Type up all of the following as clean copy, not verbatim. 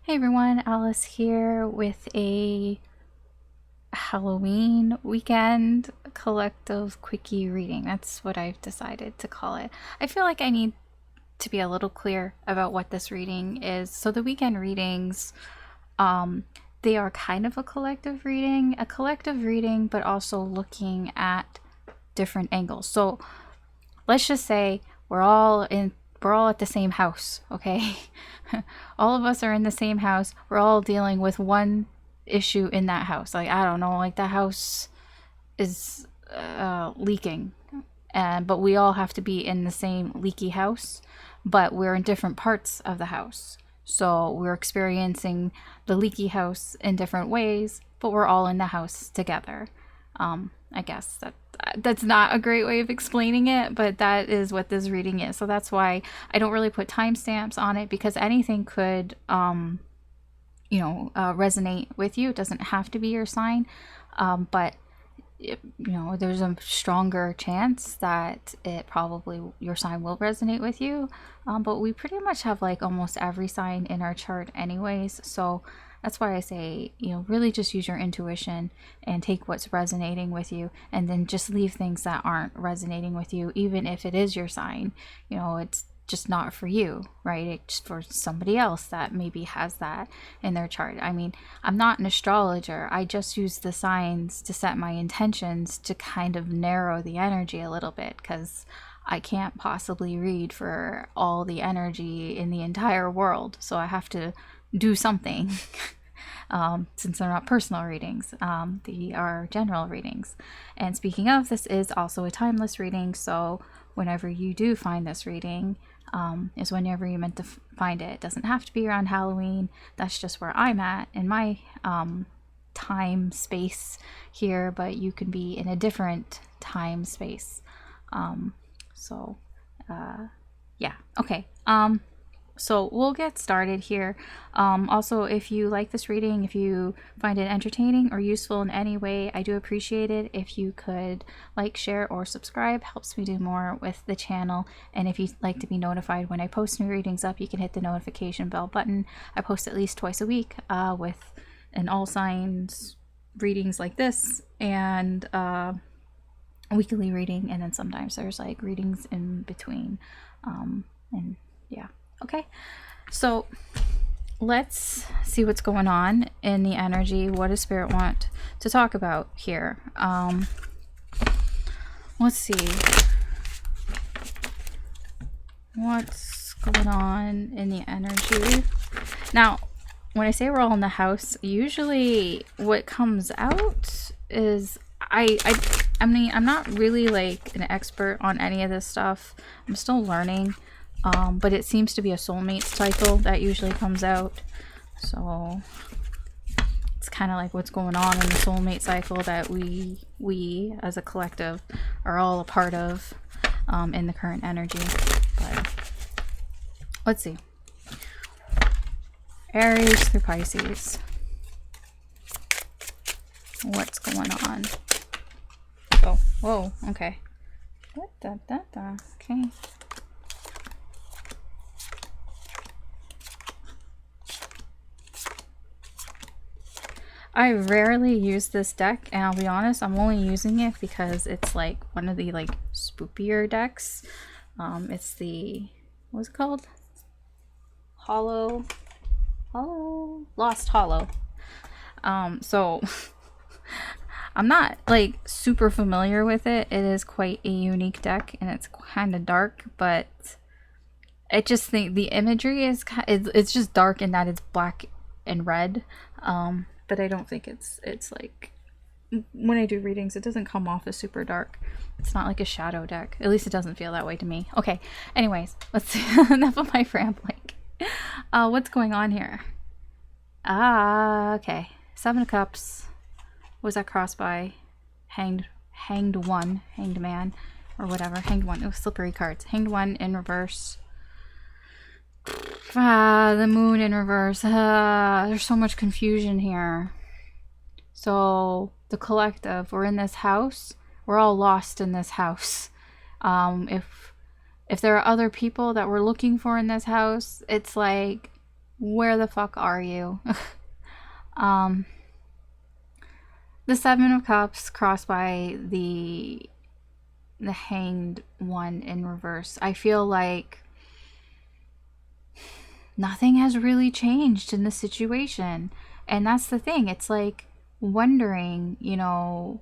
Hey everyone, Alice here with a Halloween weekend collective quickie reading. That's what I've decided to call it. I feel like I need to be a little clear about what this reading is. So the weekend readings, they are kind of a collective reading, but also looking at different angles. So let's just say we're all at the same house, okay? All of us are in the same house. We're all dealing with one issue in that house. Like, I don't know, like the house is leaking. But we all have to be in the same leaky house, but we're in different parts of the house. So we're experiencing the leaky house in different ways, but we're all in the house together. I guess that's not a great way of explaining it, but that is what this reading is. So that's why I don't really put timestamps on it, because anything could, resonate with you. It doesn't have to be your sign, but there's a stronger chance that your sign will resonate with you. But we pretty much have like almost every sign in our chart anyways. So that's why I say, really just use your intuition and take what's resonating with you, and then just leave things that aren't resonating with you, even if it is your sign. It's just not for you, right? It's for somebody else that maybe has that in their chart. I mean, I'm not an astrologer. I just use the signs to set my intentions to kind of narrow the energy a little bit, because I can't possibly read for all the energy in the entire world. So I have to do something. Since they're not personal readings, they are general readings. And speaking of, this is also a timeless reading, so whenever you do find this reading, is whenever you're meant to find it. It doesn't have to be around Halloween. That's just where I'm at in my time space here, but you can be in a different time space. Yeah, okay. So we'll get started here. Also, if you like this reading, if you find it entertaining or useful in any way, I do appreciate it if you could like, share, or subscribe. Helps me do more with the channel. And if you'd like to be notified when I post new readings up, you can hit the notification bell button. I post at least twice a week with an all signs readings like this, and a weekly reading, and then sometimes there's like readings in between. And yeah. Okay, so let's see what's going on in the energy. What does Spirit want to talk about here? Let's see. What's going on in the energy? Now, when I say we're all in the house, usually what comes out is I mean, I'm not really like an expert on any of this stuff. I'm still learning. But it seems to be a soulmate cycle that usually comes out. So it's kind of like what's going on in the soulmate cycle that we as a collective are all a part of in the current energy. But let's see. Aries through Pisces. What's going on? Oh, whoa, okay. What da da da? Okay. I rarely use this deck, and I'll be honest, I'm only using it because it's like one of the like spookier decks. It's the, what's it called? Lost Hollow. So I'm not like super familiar with it. It is quite a unique deck, and it's kind of dark, but I just think the imagery is it's just dark in that it's black and red. But I don't think it's like, when I do readings, it doesn't come off as super dark. It's not like a shadow deck. At least it doesn't feel that way to me. Okay, anyways, let's see. Enough of my rambling. What's going on here? Okay. 7 of Cups. What was that crossed by? Hanged man, or whatever. Hanged one. It was slippery cards. Hanged one in reverse. The moon in reverse. There's so much confusion here. So the collective, we're in this house. We're all lost in this house. If there are other people that we're looking for in this house, it's like Where the fuck are you? um, the Seven of Cups crossed by the Hanged One in reverse. I feel like nothing has really changed in the situation. And that's the thing. It's like wondering, you know,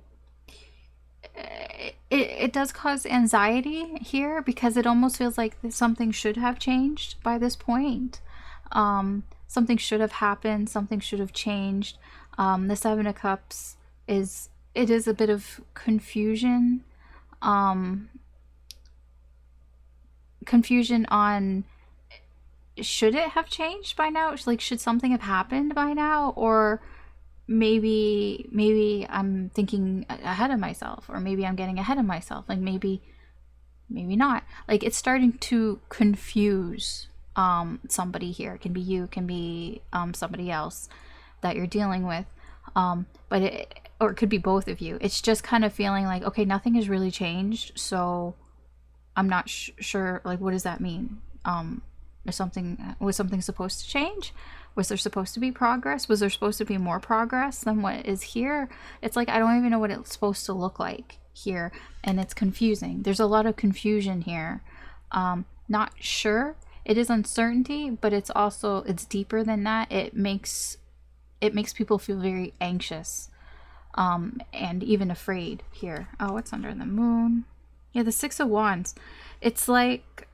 it does cause anxiety here because it almost feels like something should have changed by this point. Something should have happened. Something should have changed. The Seven of Cups is a bit of confusion. Confusion on, should it have changed by now? Like, should something have happened by now? Or maybe I'm thinking ahead of myself, or maybe I'm getting ahead of myself. Like maybe not. Like it's starting to confuse somebody here. It can be you, it can be somebody else that you're dealing with. Or it could be both of you. It's just kind of feeling like, okay, nothing has really changed, so I'm not sure, like, what does that mean? Was something supposed to change? Was there supposed to be progress? Was there supposed to be more progress than what is here? It's like, I don't even know what it's supposed to look like here, and it's confusing. There's a lot of confusion here. Not sure. It is uncertainty, but it's deeper than that. It makes people feel very anxious, and even afraid here. Oh, what's under the moon? Yeah, the Six of Wands. It's like,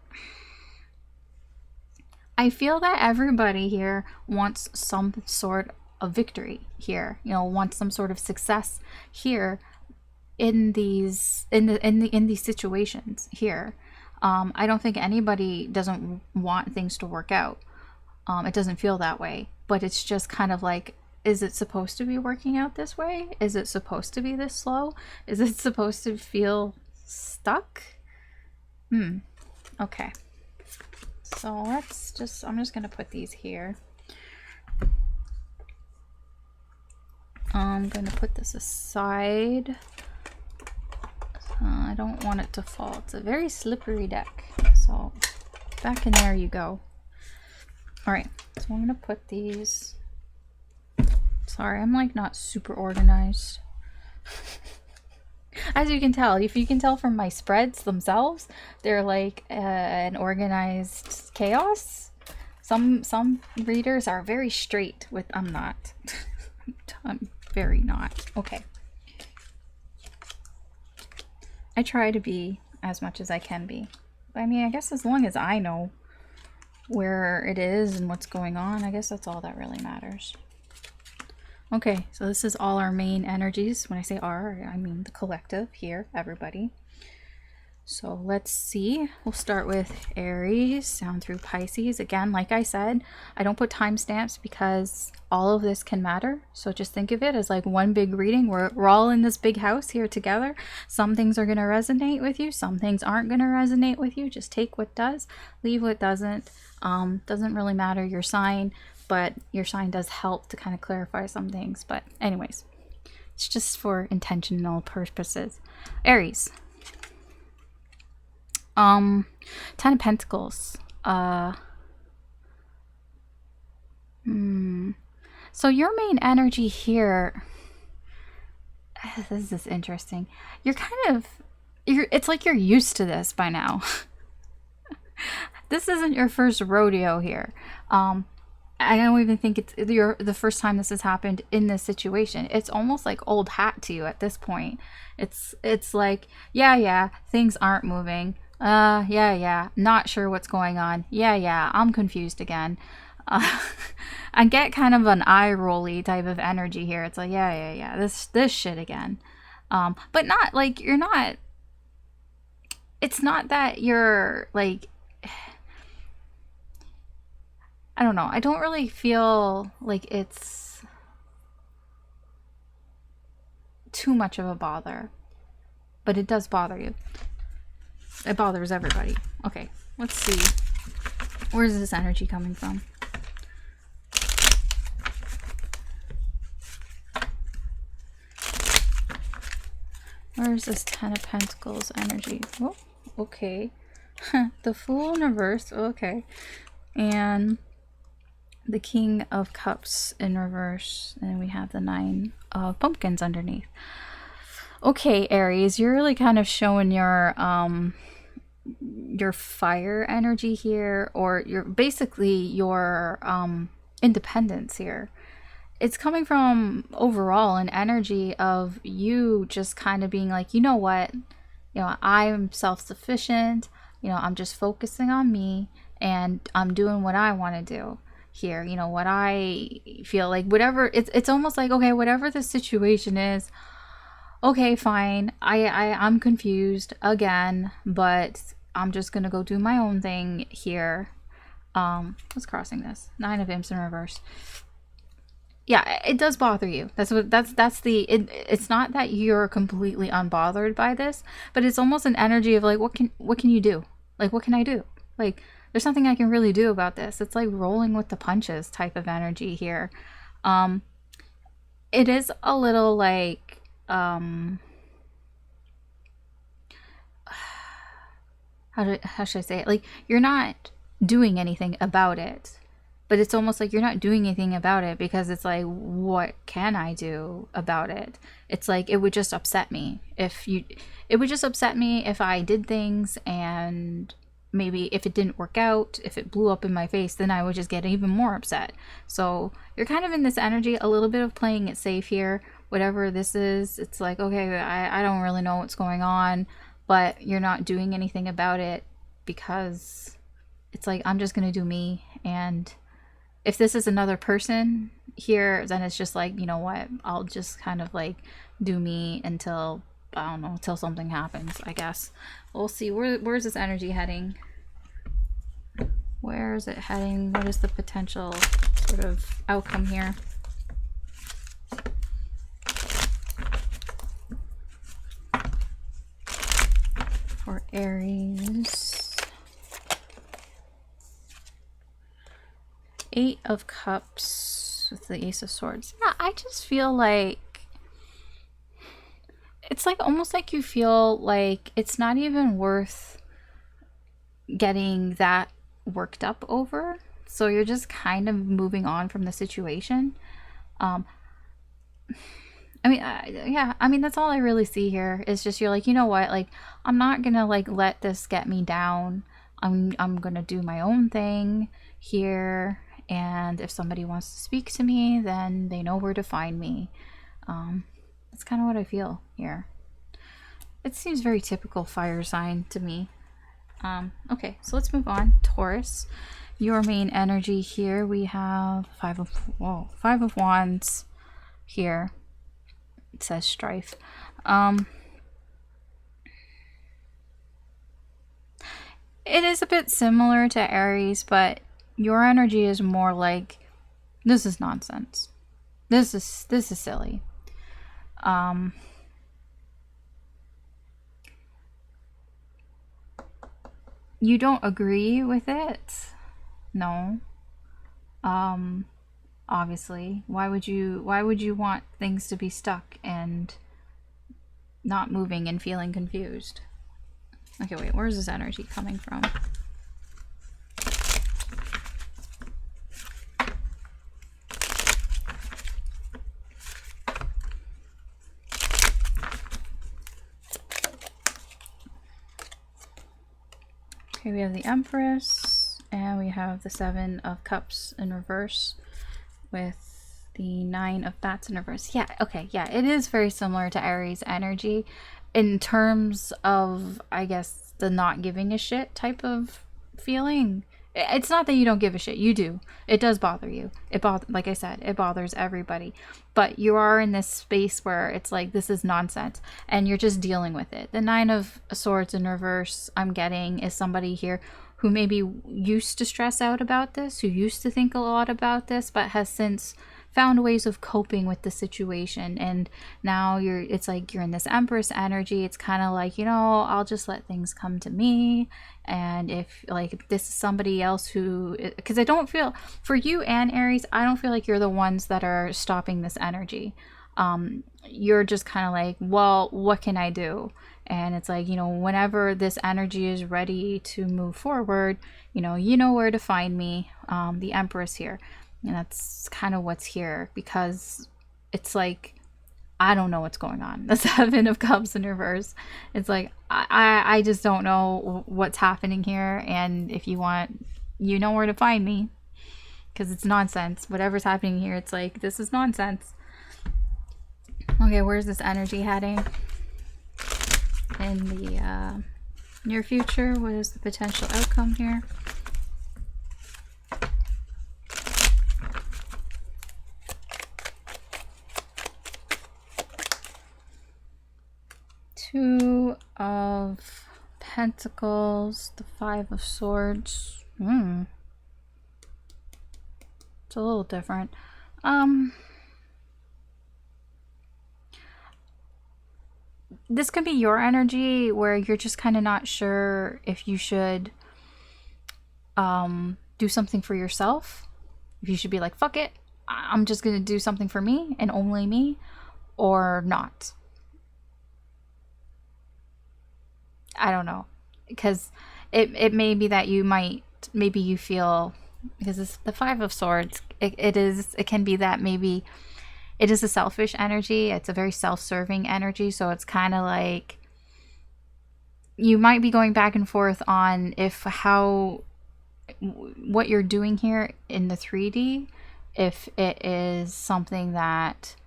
I feel that everybody here wants some sort of victory here, you know, wants some sort of success here in these situations here. I don't think anybody doesn't want things to work out. It doesn't feel that way, but it's just kind of like, is it supposed to be working out this way? Is it supposed to be this slow? Is it supposed to feel stuck? Okay. So I'm just gonna put these here. I'm gonna put this aside. I don't want it to fall. It's a very slippery deck. So back in there you go. All right, so I'm gonna put these. Sorry, I'm like not super organized. As you can tell, if you can tell from my spreads themselves, they're like an organized chaos. Some readers are very straight with, I'm not. I'm very not. Okay. I try to be as much as I can be. I mean, I guess as long as I know where it is and what's going on, I guess that's all that really matters. Okay, so this is all our main energies. When I say our, I mean the collective here, everybody. So let's see. We'll start with Aries down through Pisces. Again, like I said, I don't put timestamps because all of this can matter. So just think of it as like one big reading. We're all in this big house here together. Some things are going to resonate with you. Some things aren't going to resonate with you. Just take what does, leave what doesn't. Doesn't really matter your sign, but your sign does help to kind of clarify some things. But anyways, it's just for intentional purposes. Aries. 10 of Pentacles. So your main energy here, this is interesting. It's like you're used to this by now. This isn't your first rodeo here. I don't even think it's the first time this has happened in this situation. It's almost like old hat to you at this point. It's like, yeah, things aren't moving. Yeah, not sure what's going on. Yeah, I'm confused again. I get kind of an eye rolly type of energy here. It's like, yeah, this shit again. But not like you're not. It's not that you're like, I don't know. I don't really feel like it's too much of a bother, but it does bother you. It bothers everybody. Okay, let's see. Where's this energy coming from? Where's this 10 of Pentacles energy? Oh, okay. The Fool in reverse. Okay. And the King of Cups in reverse, and we have the Nine of Pumpkins underneath. Okay, Aries, you're really kind of showing your fire energy here, or your basically your independence here. It's coming from overall an energy of you just kind of being like, you know what, I'm self-sufficient, I'm just focusing on me, and I'm doing what I want to do here, what I feel like, whatever. It's almost like, okay, whatever the situation is, okay, fine, I'm confused again, but I'm just gonna go do my own thing here. What's crossing this? Nine of Imps in reverse. Yeah, it does bother you. It's not that you're completely unbothered by this, but it's almost an energy of like, what can you do? Like, what can I do? Like, there's nothing I can really do about this. It's like rolling with the punches type of energy here. It is a little like, how should I say it? Like, you're not doing anything about it. But it's almost like you're not doing anything about it because it's like, what can I do about it? It's like, it would just upset me if I did things, and maybe if it didn't work out, if it blew up in my face, then I would just get even more upset. So you're kind of in this energy, a little bit of playing it safe here. Whatever this is, it's like, okay, I don't really know what's going on, but you're not doing anything about it because it's like, I'm just going to do me. And if this is another person here, then it's just like, you know what, I'll just kind of like do me until, I don't know, until something happens, I guess. We'll see. Where's this energy heading? Where is it heading? What is the potential sort of outcome here? For Aries. Eight of Cups with the Ace of Swords. Yeah, I just feel like it's like almost like you feel like it's not even worth getting that worked up over. So you're just kind of moving on from the situation. I mean, that's all I really see here. Is just, you're like, you know what, like, I'm not gonna like let this get me down. I'm gonna do my own thing here. And if somebody wants to speak to me, then they know where to find me. That's kind of what I feel here. It seems very typical fire sign to me. Okay, so let's move on. Taurus, your main energy here. We have Five of Wands here. It says strife. It is a bit similar to Aries, but your energy is more like, this is nonsense. This is silly. You don't agree with it? No. Obviously. Why would you want things to be stuck and not moving and feeling confused? Okay, wait, where's this energy coming from? Okay, we have the Empress, and we have the Seven of Cups in reverse with the Nine of Bats in reverse. Yeah, okay, yeah, it is very similar to Aries energy in terms of, I guess, the not giving a shit type of feeling. It's not that you don't give a shit. You do. It does bother you. Like I said, it bothers everybody. But you are in this space where it's like, this is nonsense, and you're just dealing with it. The Nine of Swords in reverse, I'm getting, is somebody here who maybe used to stress out about this, who used to think a lot about this, but has since found ways of coping with the situation. And now it's like you're in this Empress energy. It's kind of like, I'll just let things come to me. And if like this is somebody else who, because I don't feel, for you and Aries, I don't feel like you're the ones that are stopping this energy. You're just kind of like, well, what can I do? And it's like, whenever this energy is ready to move forward, you know where to find me. The Empress here. And that's kind of what's here, because it's like, I don't know what's going on. The Seven of Cups in reverse. It's like, I just don't know what's happening here. And if you want, you know where to find me. Because it's nonsense. Whatever's happening here, it's like, this is nonsense. Okay, where's this energy heading? In the near future, what is the potential outcome here? Two of Pentacles, the Five of Swords. It's a little different. This could be your energy where you're just kind of not sure if you should do something for yourself. If you should be like, fuck it, I'm just gonna do something for me and only me, or not. I don't know, because it may be that you might, maybe you feel, because it's the Five of Swords, it can be that maybe it is a selfish energy. It's a very self-serving energy. So it's kind of like you might be going back and forth on what you're doing here in the 3D, if it is something that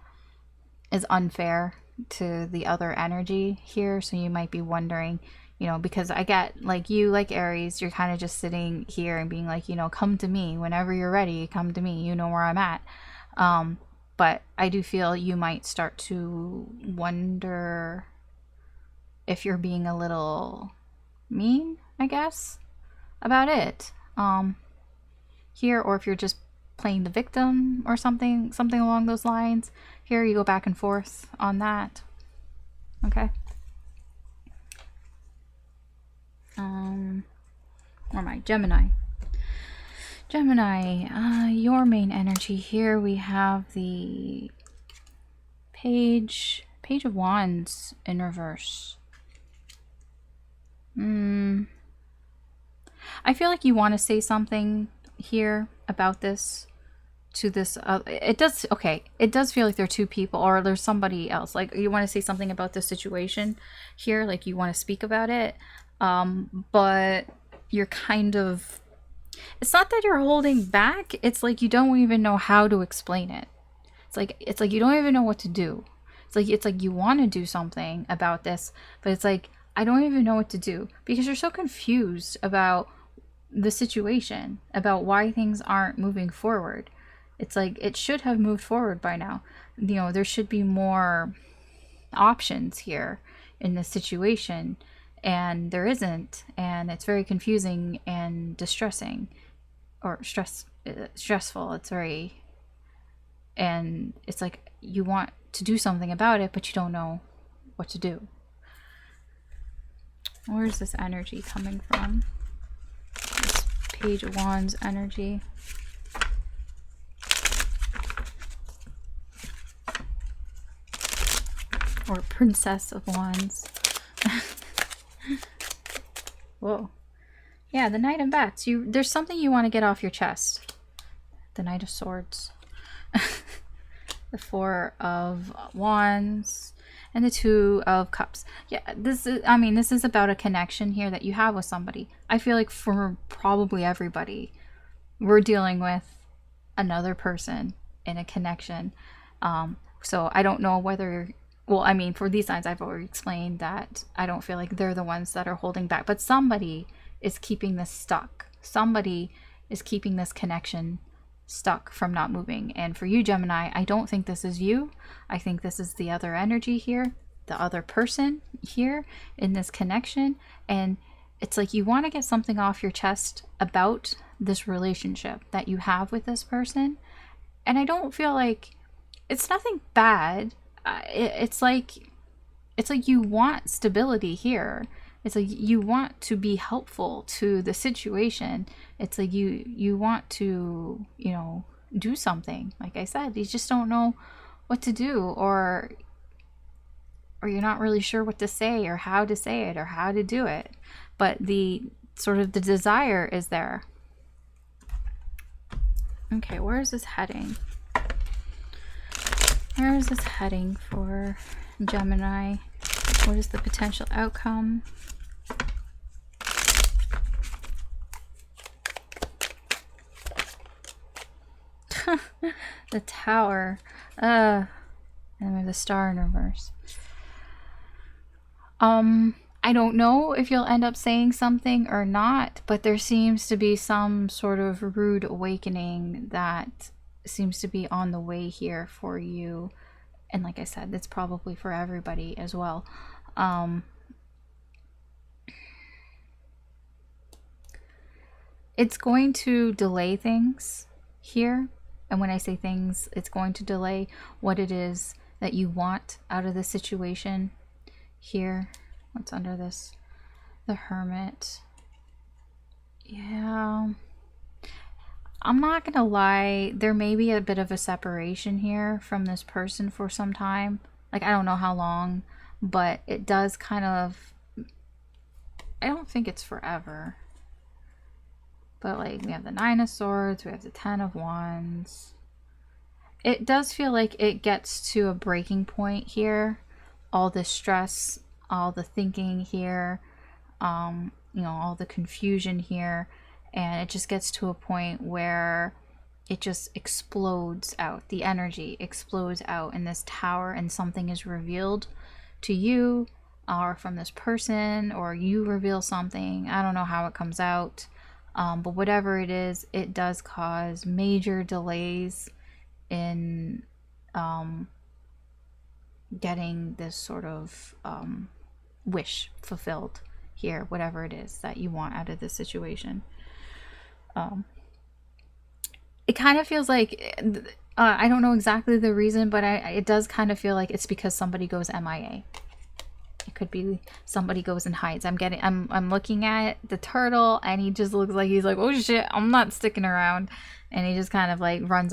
is unfair to the other energy here. So you might be wondering, you know, because I get, like, you, like Aries, you're kind of just sitting here and being like, you know, come to me whenever you're ready, come to me, you know where I'm at. But I do feel you might start to wonder if you're being a little mean, I guess, about it here, or if you're just playing the victim or something along those lines. Here you go back and forth on that. Okay. Where am I? Gemini. Gemini, your main energy here, we have the Page of Wands in reverse. I feel like you want to say something here about this to this. It does feel like there are two people, or there's somebody else. Like, you want to say something about this situation here, like you want to speak about it, but you're kind of, it's not that you're holding back, it's like you don't even know how to explain it. It's like you don't even know what to do. It's like you want to do something about this, but it's like, I don't even know what to do, because you're so confused about the situation, about why things aren't moving forward. It's like, it should have moved forward by now. You know, there should be more options here in this situation, and there isn't, and it's very confusing and distressing, or stressful. It's very, and it's like you want to do something about it, but you don't know what to do. Where's this energy coming from? This Page of Wands energy. Or Princess of Wands. Whoa. Yeah, the Knight of Bats. There's something you want to get off your chest. The Knight of Swords. The Four of Wands. And the Two of Cups. Yeah, this is about a connection here that you have with somebody. I feel like for probably everybody, we're dealing with another person in a connection. So I don't know whether, well, I mean, for these signs, I've already explained that I don't feel like they're the ones that are holding back, but somebody is keeping this stuck. Somebody is keeping this connection stuck from not moving. And for you, Gemini, I don't think this is you. I think this is the other energy here, the other person here in this connection. And it's like you want to get something off your chest about this relationship that you have with this person. And I don't feel like it's nothing bad. It's like you want stability here. It's like you want to be helpful to the situation. It's like you want to, you know, do something. Like I said, you just don't know what to do, or you're not really sure what to say, or how to say it, or how to do it. But the sort of the desire is there. Okay, where is this heading? Where is this heading for Gemini? What is the potential outcome? The Tower. And there's a Star in reverse. I don't know if you'll end up saying something or not, but there seems to be some sort of rude awakening that seems to be on the way here for you. And like I said, it's probably for everybody as well. It's going to delay things here. And when I say things, it's going to delay what it is that you want out of the situation here. What's under this? The Hermit. Yeah. I'm not gonna lie, there may be a bit of a separation here from this person for some time. Like, I don't know how long, but it does kind of... I don't think it's forever. But, like, we have the Nine of Swords, we have the Ten of Wands. It does feel like it gets to a breaking point here. All the stress, all the thinking here, you know, all the confusion here. And it just gets to a point where it just explodes out. The energy explodes out in this tower, and something is revealed to you or from this person, or you reveal something. I don't know how it comes out. But whatever it is, it does cause major delays in getting this sort of wish fulfilled here, whatever it is that you want out of this situation. It kind of feels like, I don't know exactly the reason, but it does kind of feel like it's because somebody goes MIA. It could be somebody goes and hides. I'm looking at the turtle, and he just looks like he's like, oh shit, I'm not sticking around. And he just kind of like runs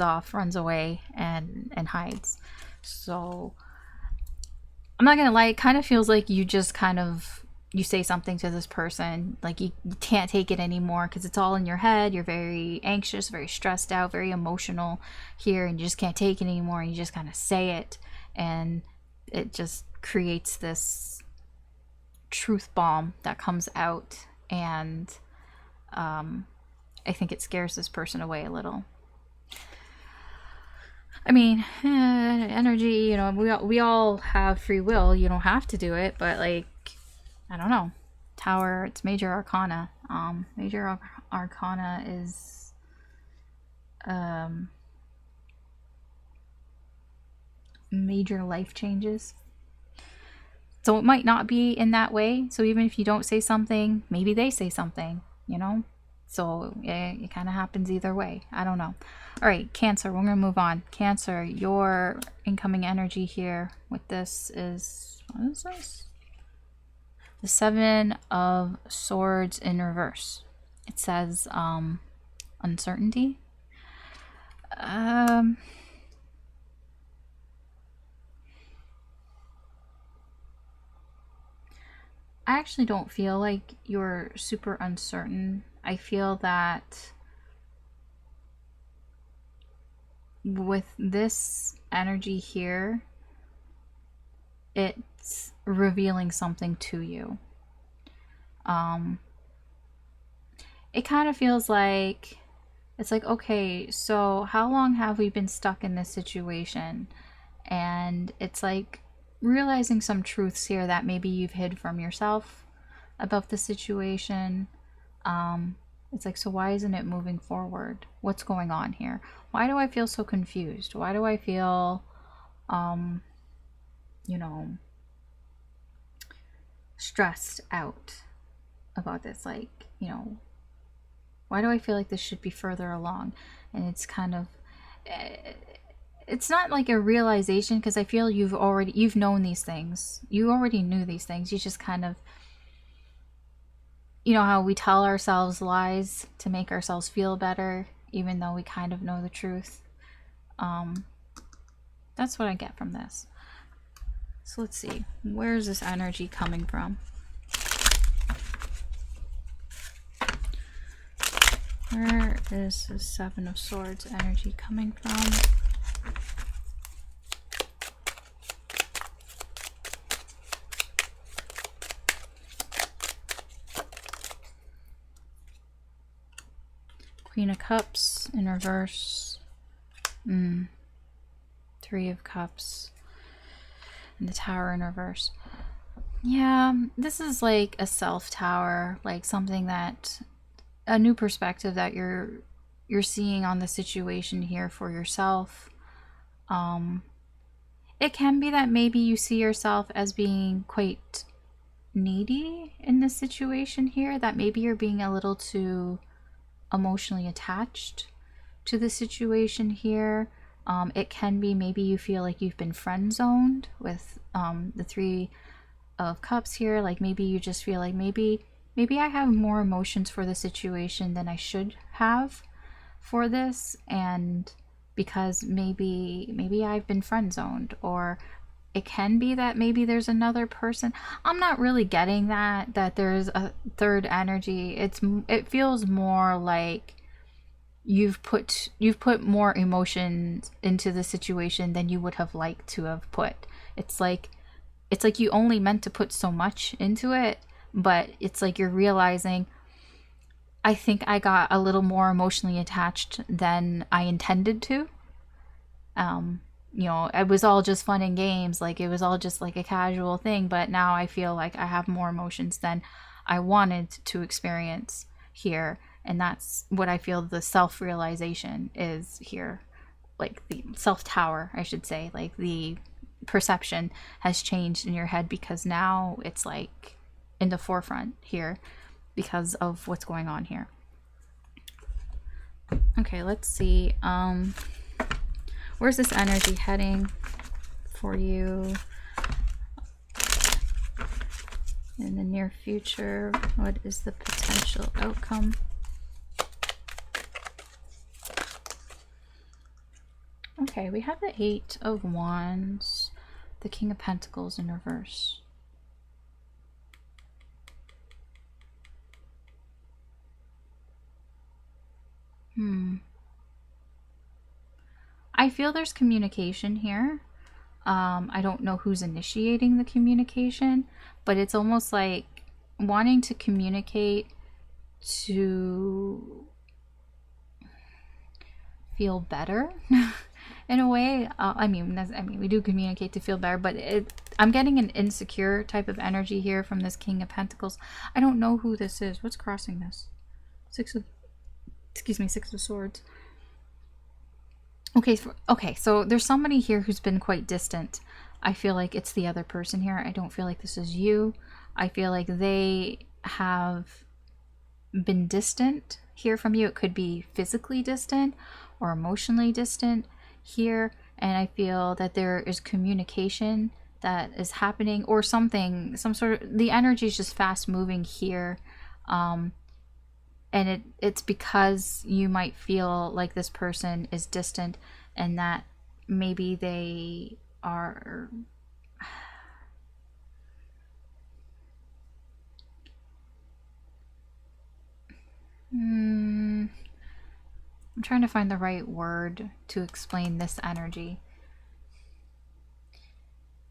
away and hides. So I'm not gonna lie, it kind of feels like you just kind of, you say something to this person, like you can't take it anymore because it's all in your head. You're very anxious, very stressed out, very emotional here, and you just can't take it anymore. And you just kind of say it, and it just creates this truth bomb that comes out. And I think it scares this person away a little. I mean, energy, you know, we all have free will. You don't have to do it, but like, I don't know. Tower, it's major arcana. Major arcana is major life changes. So it might not be in that way. So even if you don't say something, maybe they say something, you know? So it kind of happens either way. I don't know. All right, Cancer, we're going to move on. Cancer, your incoming energy here with this is, what is this? The Seven of Swords in reverse. It says uncertainty. I actually don't feel like you're super uncertain. I feel that with this energy here, it's revealing something to you. It kind of feels like, it's like, okay, so how long have we been stuck in this situation? And it's like realizing some truths here that maybe you've hid from yourself about the situation. It's like, so why isn't it moving forward? What's going on here? Why do I feel so confused? Why do I feel, you know, stressed out about this? Like, you know, why do I feel like this should be further along? And it's kind of, it's not like a realization, because I feel you've known these things. You already knew these things. You just kind of, you know how we tell ourselves lies to make ourselves feel better, even though we kind of know the truth. That's what I get from this. So let's see, where's this energy coming from? Where is the Seven of Swords energy coming from? Queen of Cups in reverse. Three of Cups. And the Tower in reverse. Yeah, this is like a self-tower, like something that, a new perspective that you're seeing on the situation here for yourself. It can be that maybe you see yourself as being quite needy in this situation here, that maybe you're being a little too emotionally attached to the situation here. It can be maybe you feel like you've been friend zoned with the Three of Cups here. Like maybe you just feel like maybe I have more emotions for the situation than I should have for this, and because maybe I've been friend zoned. Or it can be that maybe there's another person. I'm not really getting that there's a third energy. It feels more like you've put more emotions into the situation than you would have liked to have put. It's like you only meant to put so much into it, but it's like you're realizing, I think I got a little more emotionally attached than I intended to. You know, it was all just fun and games, like it was all just like a casual thing, but now I feel like I have more emotions than I wanted to experience here. And that's what I feel the self-realization is here. Like the self-tower, I should say. Like the perception has changed in your head because now it's like in the forefront here because of what's going on here. Okay, let's see. Where's this energy heading for you in the near future? What is the potential outcome? Okay, we have the Eight of Wands, the King of Pentacles in reverse. I feel there's communication here. I don't know who's initiating the communication, but it's almost like wanting to communicate to feel better in a way. I mean, we do communicate to feel better, but I'm getting an insecure type of energy here from this King of Pentacles. I don't know who this is. What's crossing this? Six of Swords. Okay, so there's somebody here who's been quite distant. I feel like it's the other person here. I don't feel like this is you. I feel like they have been distant here from you. It could be physically distant or emotionally distant here. And I feel that there is communication that is happening, or something, the energy is just fast moving here. And it's because you might feel like this person is distant and that maybe they are... I'm trying to find the right word to explain this energy,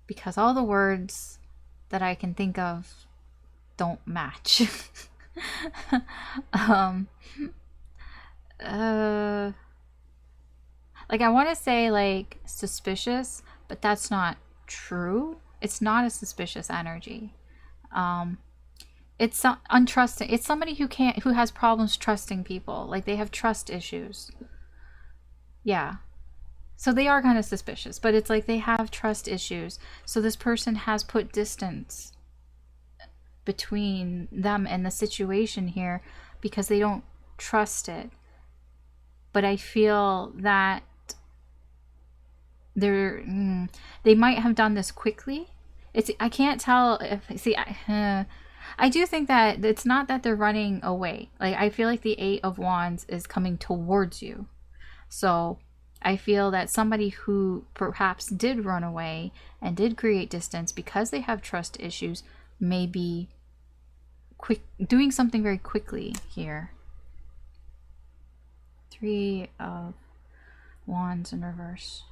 because all the words that I can think of don't match. Like I want to say like suspicious, but that's not true. It's not a suspicious energy. It's untrusting. It's somebody who has problems trusting people. Like they have trust issues. Yeah. So they are kind of suspicious, but it's like they have trust issues. So this person has put distance between them and the situation here because they don't trust it. But I feel that they might have done this quickly. I can't tell if... See, I do think that it's not that they're running away. Like I feel like the Eight of Wands is coming towards you. So I feel that somebody who perhaps did run away and did create distance because they have trust issues may be doing something very quickly here. Three of Wands in reverse.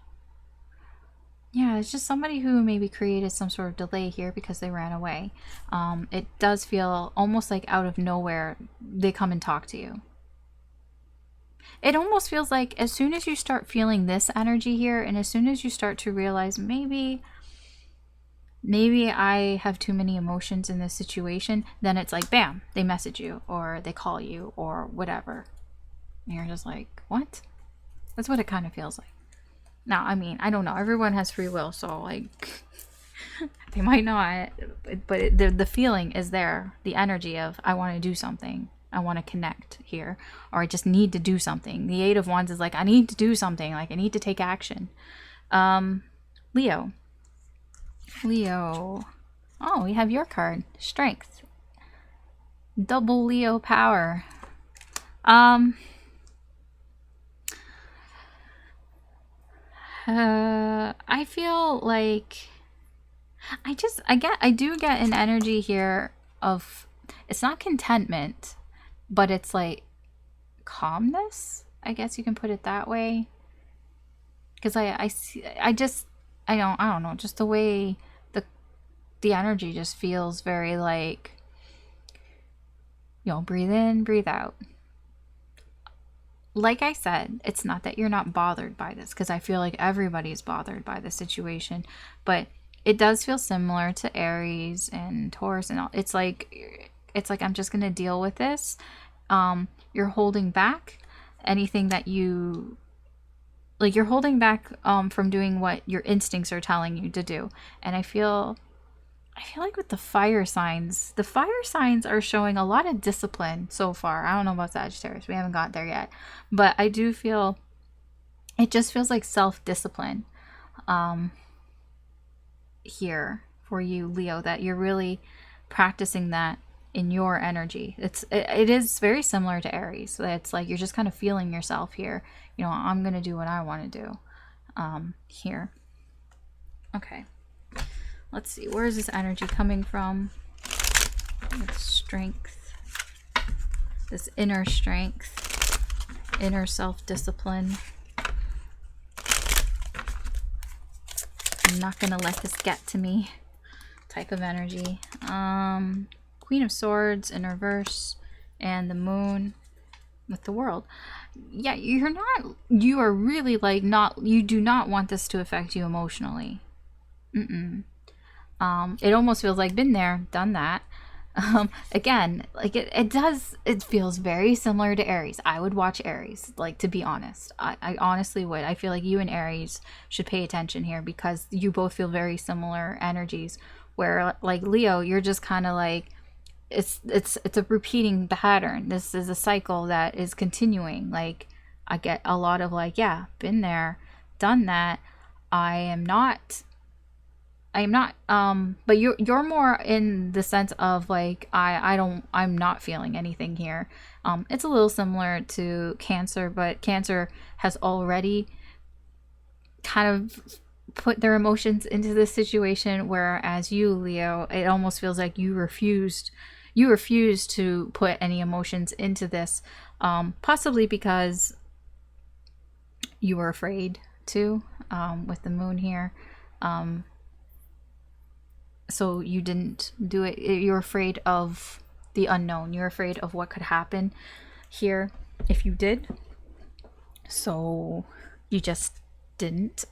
Yeah, it's just somebody who maybe created some sort of delay here because they ran away. It does feel almost like out of nowhere they come and talk to you. It almost feels like as soon as you start feeling this energy here, and as soon as you start to realize maybe I have too many emotions in this situation, then it's like, bam, they message you or they call you or whatever. And you're just like, what? That's what it kind of feels like. Now, I mean, I don't know. Everyone has free will, so like they might not, but the feeling is there. The energy of I want to do something. I want to connect here, or I just need to do something. The Eight of Wands is like, I need to do something. Like I need to take action. Leo. Oh, we have your card. Strength. Double Leo power. I feel like I do get an energy here of, it's not contentment, but it's like calmness. I guess you can put it that way. Because I don't know, just the way the energy just feels very like, breathe in, breathe out. Like I said, it's not that you're not bothered by this, because I feel like everybody's bothered by the situation, but it does feel similar to Aries and Taurus and all. It's like I'm just gonna deal with this. You're holding back anything that you like. You're holding back from doing what your instincts are telling you to do, and I feel like with the fire signs are showing a lot of discipline so far. I don't know about Sagittarius. We haven't got there yet. But I do feel, it just feels like self-discipline here for you, Leo, that you're really practicing that in your energy. It is very similar to Aries. It's like you're just kind of feeling yourself here. I'm going to do what I want to do here. Okay. Let's see, where is this energy coming from? With strength. This inner strength. Inner self-discipline. I'm not going to let this get to me type of energy. Queen of Swords in reverse. And the Moon with the World. Yeah, you are really like you do not want this to affect you emotionally. It almost feels like been there, done that. Again, like it feels very similar to Aries. I would watch Aries, like, to be honest. I honestly would. I feel like you and Aries should pay attention here, because you both feel very similar energies, where like Leo, you're just kind of like, it's a repeating pattern. This is a cycle that is continuing. Like, I get a lot of like, yeah, been there, done that. I'm not, but you're more in the sense of like, I'm not feeling anything here. It's a little similar to Cancer, but Cancer has already kind of put their emotions into this situation, whereas you, Leo, it almost feels like you refused to put any emotions into this, possibly because you were afraid to, with the Moon here. So you didn't do it. You're afraid of the unknown. You're afraid of what could happen here if you did. So you just didn't.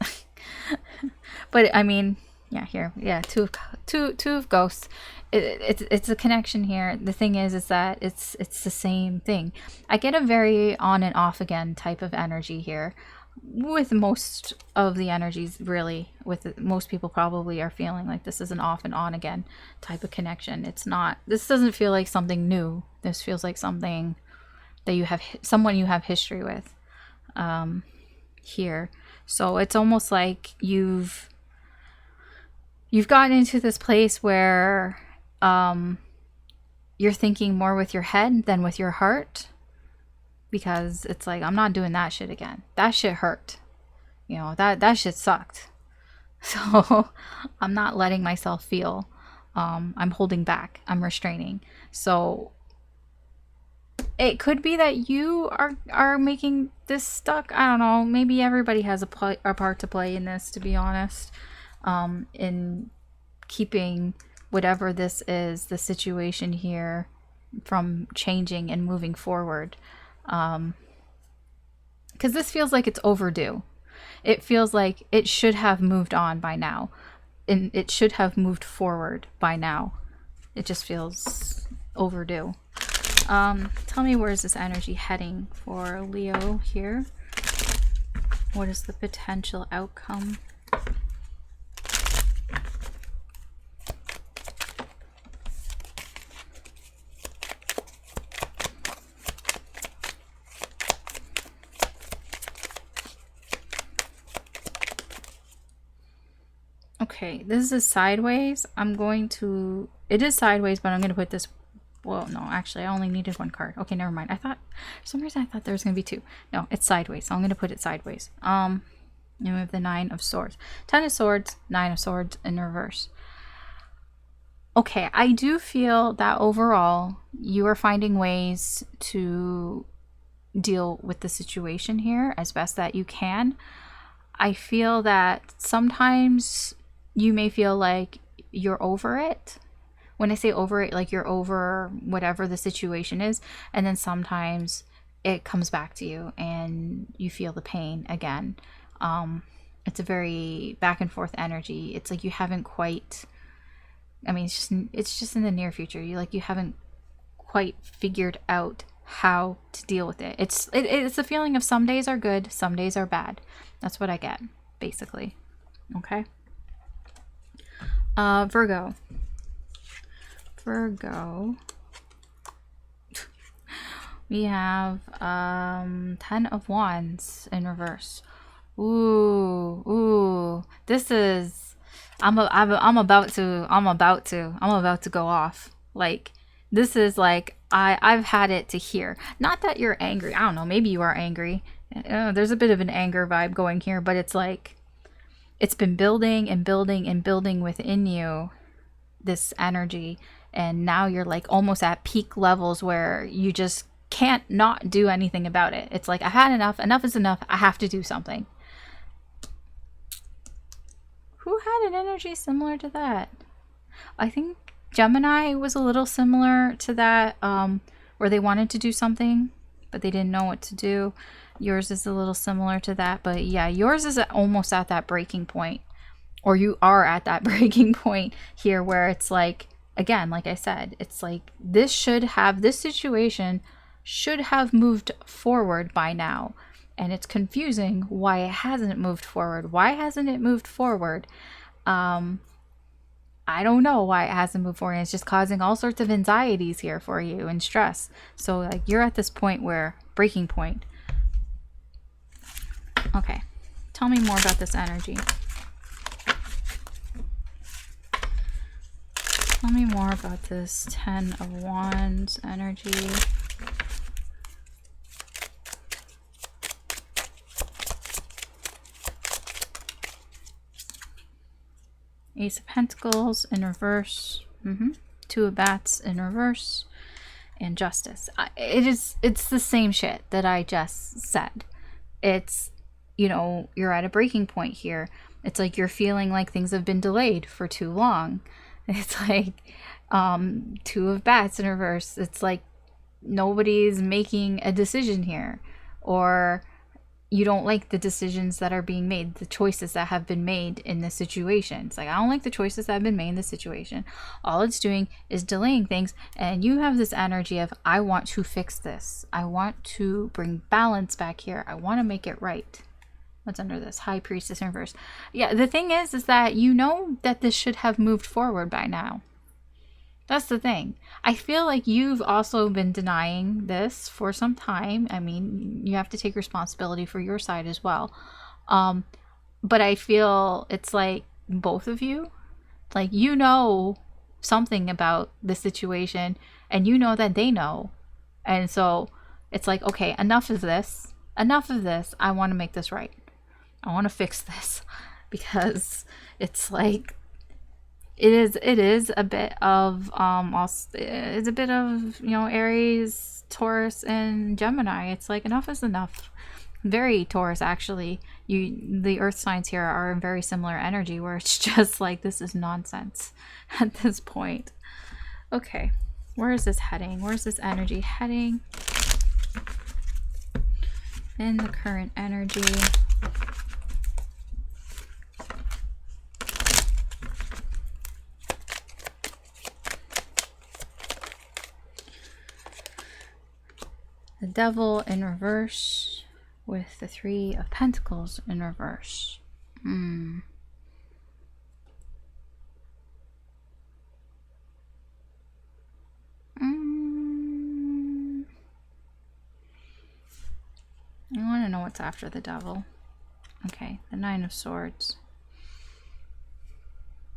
But I mean, yeah, here, yeah, two of Ghosts. It's a connection here. The thing is that it's the same thing. I get a very on and off again type of energy here. With most of the energies, really, most people probably are feeling like this is an off and on again type of connection. It's not, this doesn't feel like something new. This feels like something that someone you have history with here. So it's almost like you've gotten into this place where you're thinking more with your head than with your heart. Because it's like, I'm not doing that shit again. That shit hurt. That shit sucked. So I'm not letting myself feel. I'm holding back. I'm restraining. So it could be that you are making this stuck. I don't know. Maybe everybody has a part to play in this, to be honest, in keeping whatever this is, the situation here, from changing and moving forward. Because this feels like it's overdue. It feels like it should have moved on by now, and it should have moved forward by now. It just feels overdue. Tell me, where's this energy heading for Leo here? What is the potential outcome? Okay, this is sideways. It is sideways, but I'm going to put this, well, no, actually, I only needed one card. Okay, never mind. For some reason, I thought there was going to be two. No, it's sideways, so I'm going to put it sideways. And we have the 9 of Swords. 10 of Swords, 9 of Swords in reverse. Okay, I do feel that overall, you are finding ways to deal with the situation here as best that you can. I feel that sometimes you may feel like you're over it. When I say over it, like you're over whatever the situation is. And then sometimes it comes back to you and you feel the pain again. It's a very back and forth energy. It's like you haven't quite, I mean, it's just in the near future. You haven't quite figured out how to deal with it. It's a feeling of some days are good, some days are bad. That's what I get, basically. Okay. Virgo. We have 10 of Wands in reverse. Ooh. This is, I'm about to go off. Like, this is like, I've had it to here. Not that you're angry. I don't know. Maybe you are angry. There's a bit of an anger vibe going here, but it's like, it's been building and building and building within you, this energy. And now you're like almost at peak levels where you just can't not do anything about it. It's like, I've had enough. Enough is enough. I have to do something. Who had an energy similar to that? I think Gemini was a little similar to that, where they wanted to do something, but they didn't know what to do. Yours is a little similar to that, but yeah, yours is almost at that breaking point, or you are at that breaking point here where it's like, again, like I said, it's like this situation should have moved forward by now. And it's confusing why it hasn't moved forward. Why hasn't it moved forward? I don't know why it hasn't moved forward. It's just causing all sorts of anxieties here for you and stress. So like you're at this point where, breaking point. Okay, tell me more about this energy. Tell me more about this 10 of Wands energy. Ace of Pentacles in reverse. 2 of Bats in reverse. And Justice. It's the same shit that I just said. It's, you're at a breaking point here. It's like you're feeling like things have been delayed for too long. It's like 2 of Bats in reverse. It's like nobody's making a decision here. Or you don't like the decisions that are being made, the choices that have been made in this situation. It's like, I don't like the choices that have been made in this situation. All it's doing is delaying things. And you have this energy of, I want to fix this. I want to bring balance back here. I want to make it right. What's under this? High Priestess in reverse. Yeah, the thing is that you know that this should have moved forward by now. That's the thing. I feel like you've also been denying this for some time. I mean, you have to take responsibility for your side as well. But I feel it's like both of you, like, something about the situation and you know that they know. And so it's like, okay, enough of this. Enough of this. I want to make this right. I want to fix this because it's like, It is a bit of also, it's a bit of, Aries, Taurus, and Gemini. It's like enough is enough. Very Taurus, actually. The earth signs here are in very similar energy, where it's just like, this is nonsense at this point. Okay, where is this heading? Where's this energy heading? In the current energy. The Devil in reverse with the Three of Pentacles in reverse. I want to know what's after the Devil. Okay, the Nine of Swords.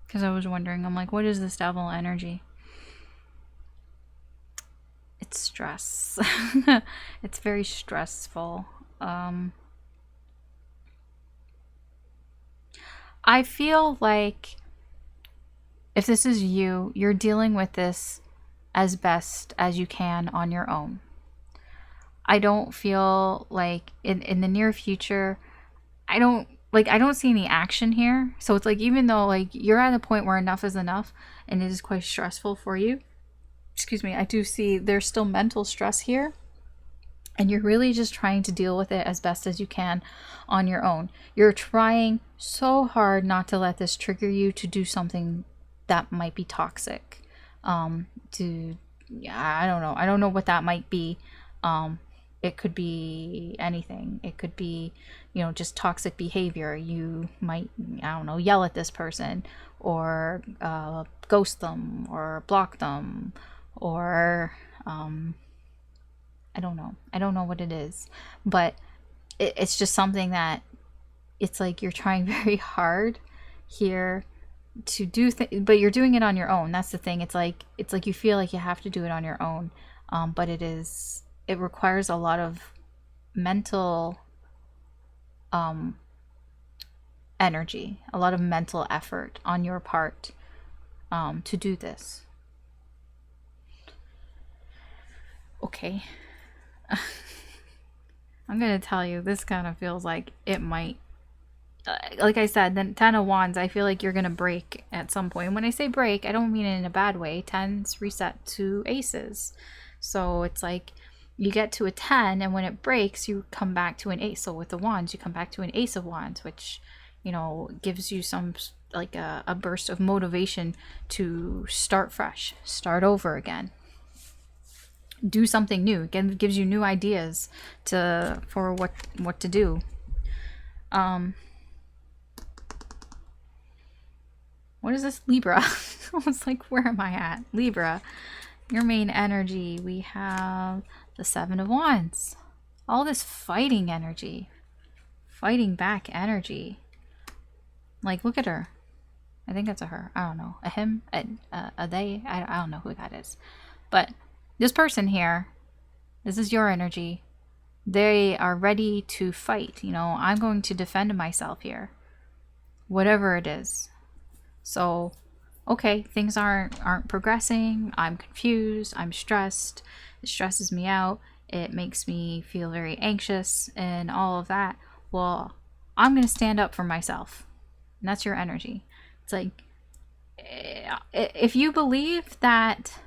Because I was wondering, I'm like, what is this Devil energy? It's stress. It's very stressful. I feel like if this is you, you're dealing with this as best as you can on your own. I don't feel like in the near future, I don't see any action here. So it's like, even though like you're at a point where enough is enough and it is quite stressful for you, excuse me, I do see there's still mental stress here. And you're really just trying to deal with it as best as you can on your own. You're trying so hard not to let this trigger you to do something that might be toxic. I don't know. I don't know what that might be. It could be anything. It could be, just toxic behavior. You might, I don't know, yell at this person, or ghost them, or block them, or I don't know. I don't know what it is, but it's just something that it's like you're trying very hard here to do but you're doing it on your own. That's the thing. It's like you feel like you have to do it on your own, but it requires a lot of mental energy, a lot of mental effort on your part to do this. Okay. I'm gonna tell you, this kind of feels like it might, like I said, the Ten of Wands, I feel like you're gonna break at some point. When I say break, I don't mean it in a bad way. Tens reset to aces. So it's like you get to a 10, and when it breaks, you come back to an ace. So with the wands, you come back to an ace of wands, which, gives you some, like a burst of motivation to start fresh, start over again. Do something new. It gives you new ideas for what to do. What is this? Libra. I was like, where am I at? Libra, your main energy. We have the Seven of Wands. All this fighting energy, fighting back energy. Like, look at her. I think that's a her. I don't know. A him, a they. I don't know who that is, but this person here, this is your energy. They are ready to fight. I'm going to defend myself here, whatever it is. So, okay, things aren't progressing. I'm confused. I'm stressed. It stresses me out. It makes me feel very anxious and all of that. Well, I'm going to stand up for myself. And that's your energy. It's like, if you believe that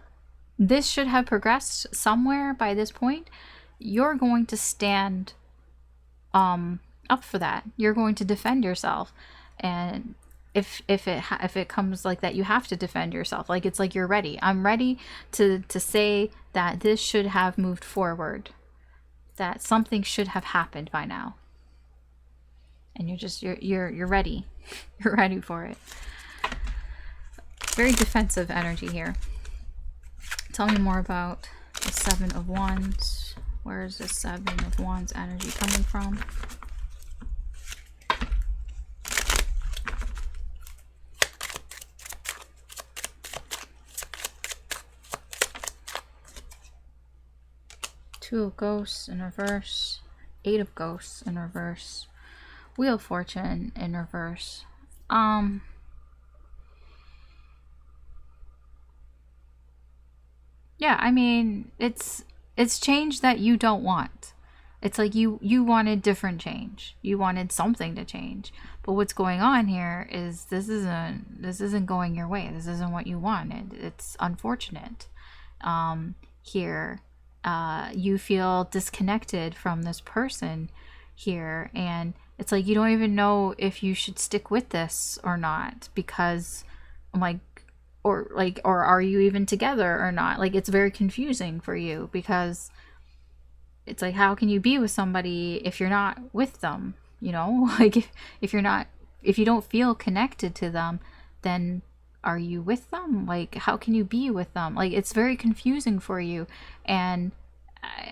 this should have progressed somewhere by this point, you're going to stand up for that. You're going to defend yourself. And if it comes like that, you have to defend yourself. Like, it's like you're ready. I'm ready to say that this should have moved forward, that something should have happened by now. And you're ready. You're ready for it. Very defensive energy here. Tell me more about the Seven of Wands. Where is the Seven of Wands energy coming from? Two of Ghosts in reverse. Eight of Ghosts in reverse. Wheel of Fortune in reverse. Yeah, I mean, it's change that you don't want. It's like you wanted different change. You wanted something to change. But what's going on here is this isn't going your way. This isn't what you wanted. It's unfortunate. Here, you feel disconnected from this person here, and it's like you don't even know if you should stick with this or not, because I'm like, or are you even together or not? Like, it's very confusing for you, because it's like, how can you be with somebody if you're not with them, you know? Like, if you're not, if you don't feel connected to them, then are you with them? Like, how can you be with them? Like, it's very confusing for you. And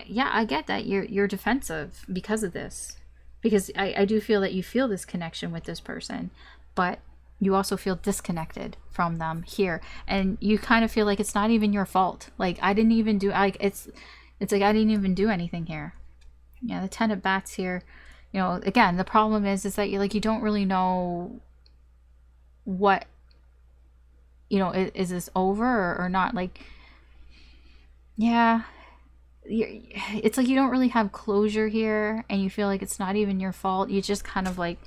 yeah, I get that you're defensive because of this, because I do feel that you feel this connection with this person, but you also feel disconnected from them here, and you kind of feel like it's not even your fault. Like, I didn't even do, like, it's like I didn't even do anything here. Yeah, the 10 of bats here. You know, again, the problem is that you don't really know what, is this over or not? Like, yeah, it's like you don't really have closure here, and you feel like it's not even your fault. You just kind of like,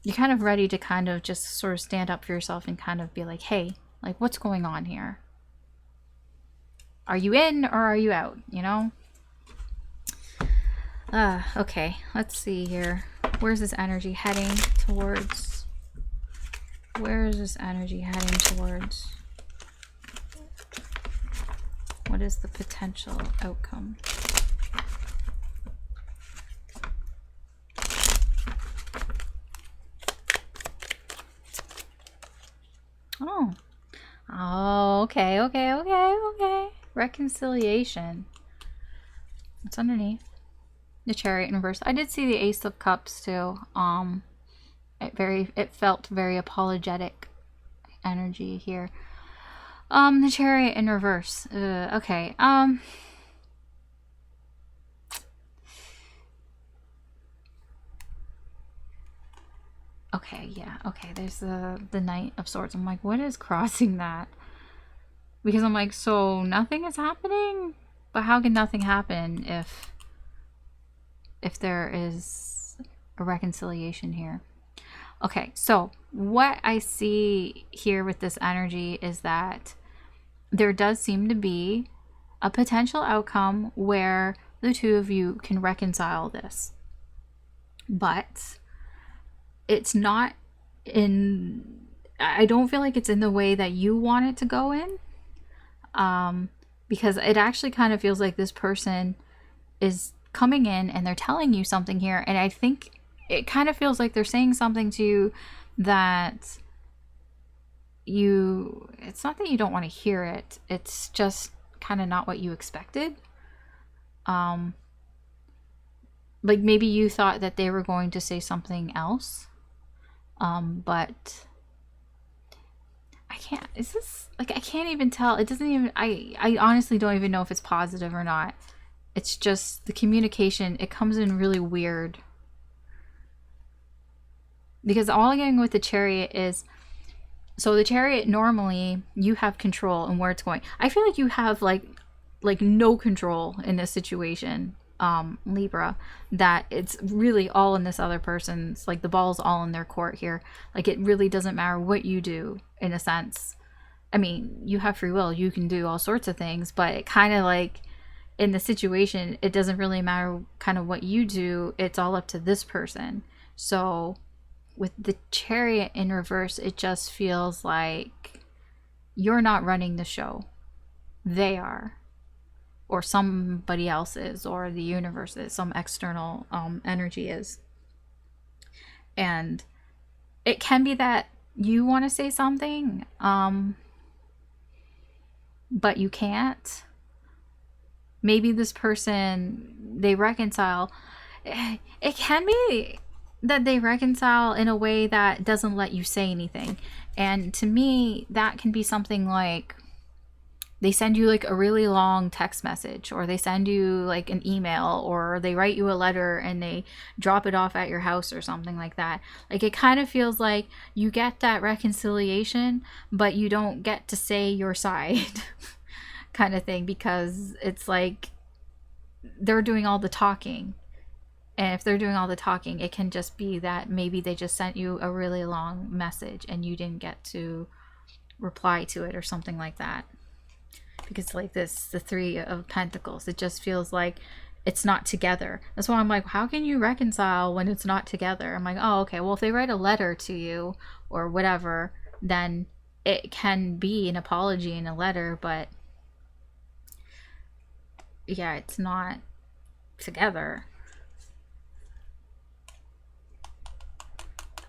you're kind of ready to kind of just sort of stand up for yourself and kind of be like, hey, like, what's going on here? Are you in or are you out, you know? Okay, let's see here. Where's this energy heading towards? Where is this energy heading towards? What is the potential outcome? Oh, okay. Reconciliation. What's underneath? The Chariot in reverse. I did see the Ace of Cups too. It felt very apologetic energy here. The Chariot in reverse. Okay. Okay, yeah. Okay, there's the Knight of Swords. I'm like, what is crossing that? Because I'm like, so nothing is happening? But how can nothing happen if there is a reconciliation here? Okay, so what I see here with this energy is that there does seem to be a potential outcome where the two of you can reconcile this. But it's not in, I don't feel like it's in the way that you want it to go in. Because it actually kind of feels like this person is coming in and they're telling you something here, and I think it kind of feels like they're saying something to you that it's not that you don't want to hear it, it's just kind of not what you expected. Like, maybe you thought that they were going to say something else, but I can't, is this, like, I can't even tell. It doesn't even, I honestly don't even know if it's positive or not. It's just the communication, it comes in really weird. Because all I'm getting with the Chariot is, so the Chariot, normally you have control in where it's going. I feel like you have like no control in this situation, Libra, that it's really all in this other person's, like, the ball's all in their court here. Like, it really doesn't matter what you do, in a sense. I mean, you have free will, you can do all sorts of things, but it kind of like, in the situation, it doesn't really matter kind of what you do, it's all up to this person. So with the Chariot in reverse, it just feels like you're not running the show. They are. Or somebody else is, or the universe is, some external energy is. And it can be that you want to say something, but you can't. Maybe this person, they reconcile. It can be that they reconcile in a way that doesn't let you say anything. And to me, that can be something like, they send you like a really long text message, or they send you like an email, or they write you a letter and they drop it off at your house or something like that. Like, it kind of feels like you get that reconciliation, but you don't get to say your side. kind of thing, because it's like they're doing all the talking. And if they're doing all the talking, it can just be that maybe they just sent you a really long message and you didn't get to reply to it or something like that. Because like this, the Three of Pentacles, it just feels like it's not together. That's why I'm like, how can you reconcile when it's not together? I'm like, oh, okay, well, if they write a letter to you or whatever, then it can be an apology in a letter, but yeah, it's not together.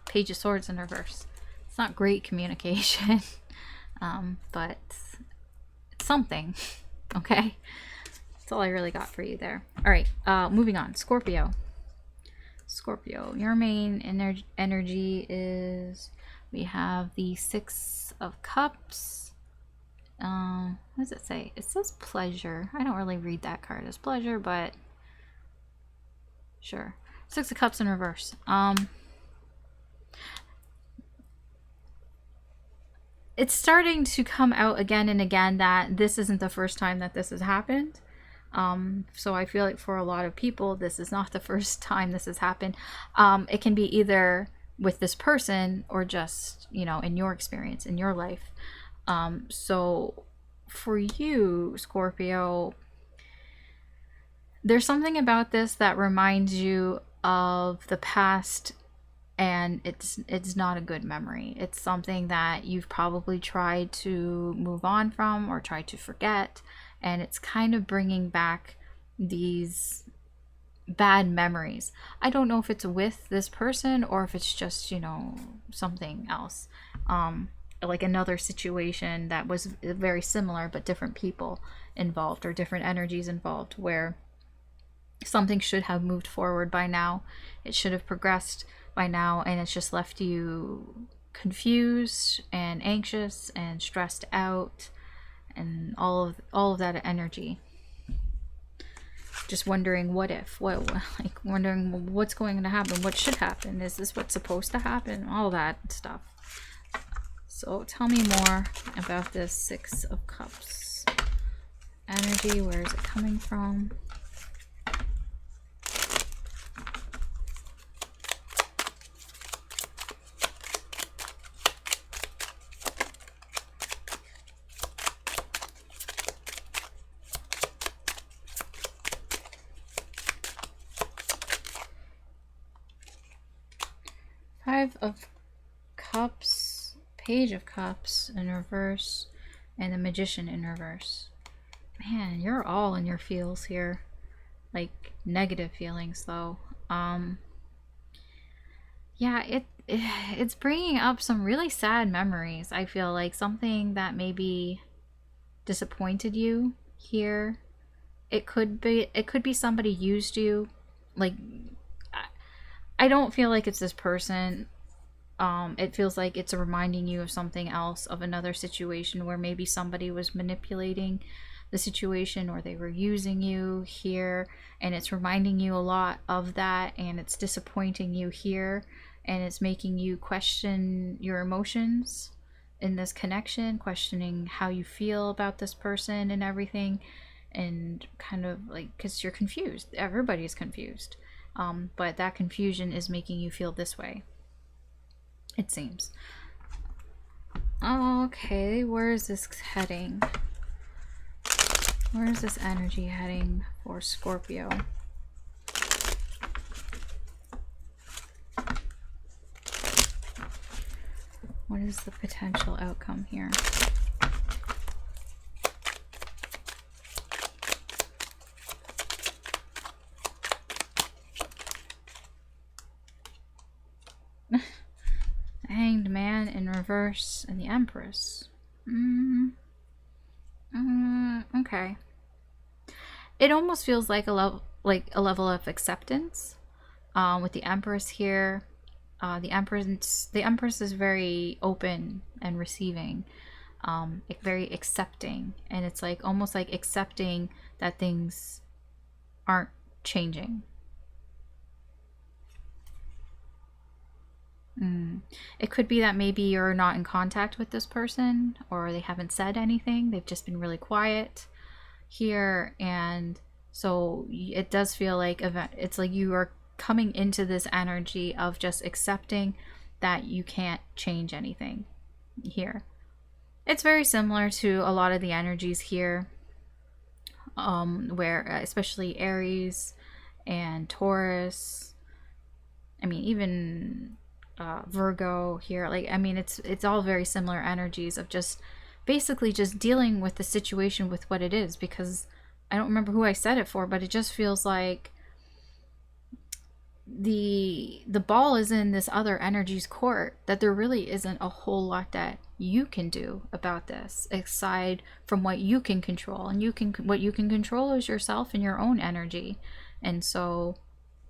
Page of Swords in reverse. It's not great communication, but it's something. Okay, that's all I really got for you there. All right, moving on. Scorpio. Scorpio, your main energy is, we have the Six of Cups. What does it say? It says pleasure. I don't really read that card as pleasure, but sure. Six of Cups in reverse. It's starting to come out again and again that this isn't the first time that this has happened. So I feel like for a lot of people, this is not the first time this has happened. It can be either with this person or just, you know, in your experience, in your life. So for you, Scorpio, there's something about this that reminds you of the past, and it's not a good memory. It's something that you've probably tried to move on from or tried to forget, and it's kind of bringing back these bad memories. I don't know if it's with this person or if it's just, you know, something else, like another situation that was very similar but different people involved or different energies involved, where something should have moved forward by now, it should have progressed by now, and it's just left you confused and anxious and stressed out and all of that energy. Just wondering what if, like wondering what's going to happen, what should happen, is this what's supposed to happen, all that stuff. So tell me more about this Six of Cups energy. Where is it coming from? Five of Cups, Page of Cups in reverse, and the Magician in reverse. Man, you're all in your feels here. Like negative feelings though. Yeah, it's bringing up some really sad memories. I feel like something that maybe disappointed you here. It could be somebody used you. Like, I don't feel like it's this person. It feels like it's reminding you of something else, of another situation where maybe somebody was manipulating the situation or they were using you here, and it's reminding you a lot of that, and it's disappointing you here, and it's making you question your emotions in this connection, questioning how you feel about this person and everything, and kind of like, because you're confused. Everybody's confused. But that confusion is making you feel this way, it seems. Okay, where is this heading? Where is this energy heading for Scorpio? What is the potential outcome here? Hanged Man in reverse and the Empress. Okay. It almost feels like a level of acceptance with the Empress here. The Empress is very open and receiving, very accepting, and it's like almost like accepting that things aren't changing. It could be that maybe you're not in contact with this person, or they haven't said anything. They've just been really quiet. here. And so it does feel like it's like you are coming into this energy of just accepting that you can't change anything here. It's very similar to a lot of the energies here, where especially Aries and Taurus, I mean even Virgo here, like, I mean it's all very similar energies of just basically just dealing with the situation with what it is. Because I don't remember who I said it for, but it just feels like the ball is in this other energy's court, that there really isn't a whole lot that you can do about this aside from what you can control. And what you can control is yourself and your own energy. And so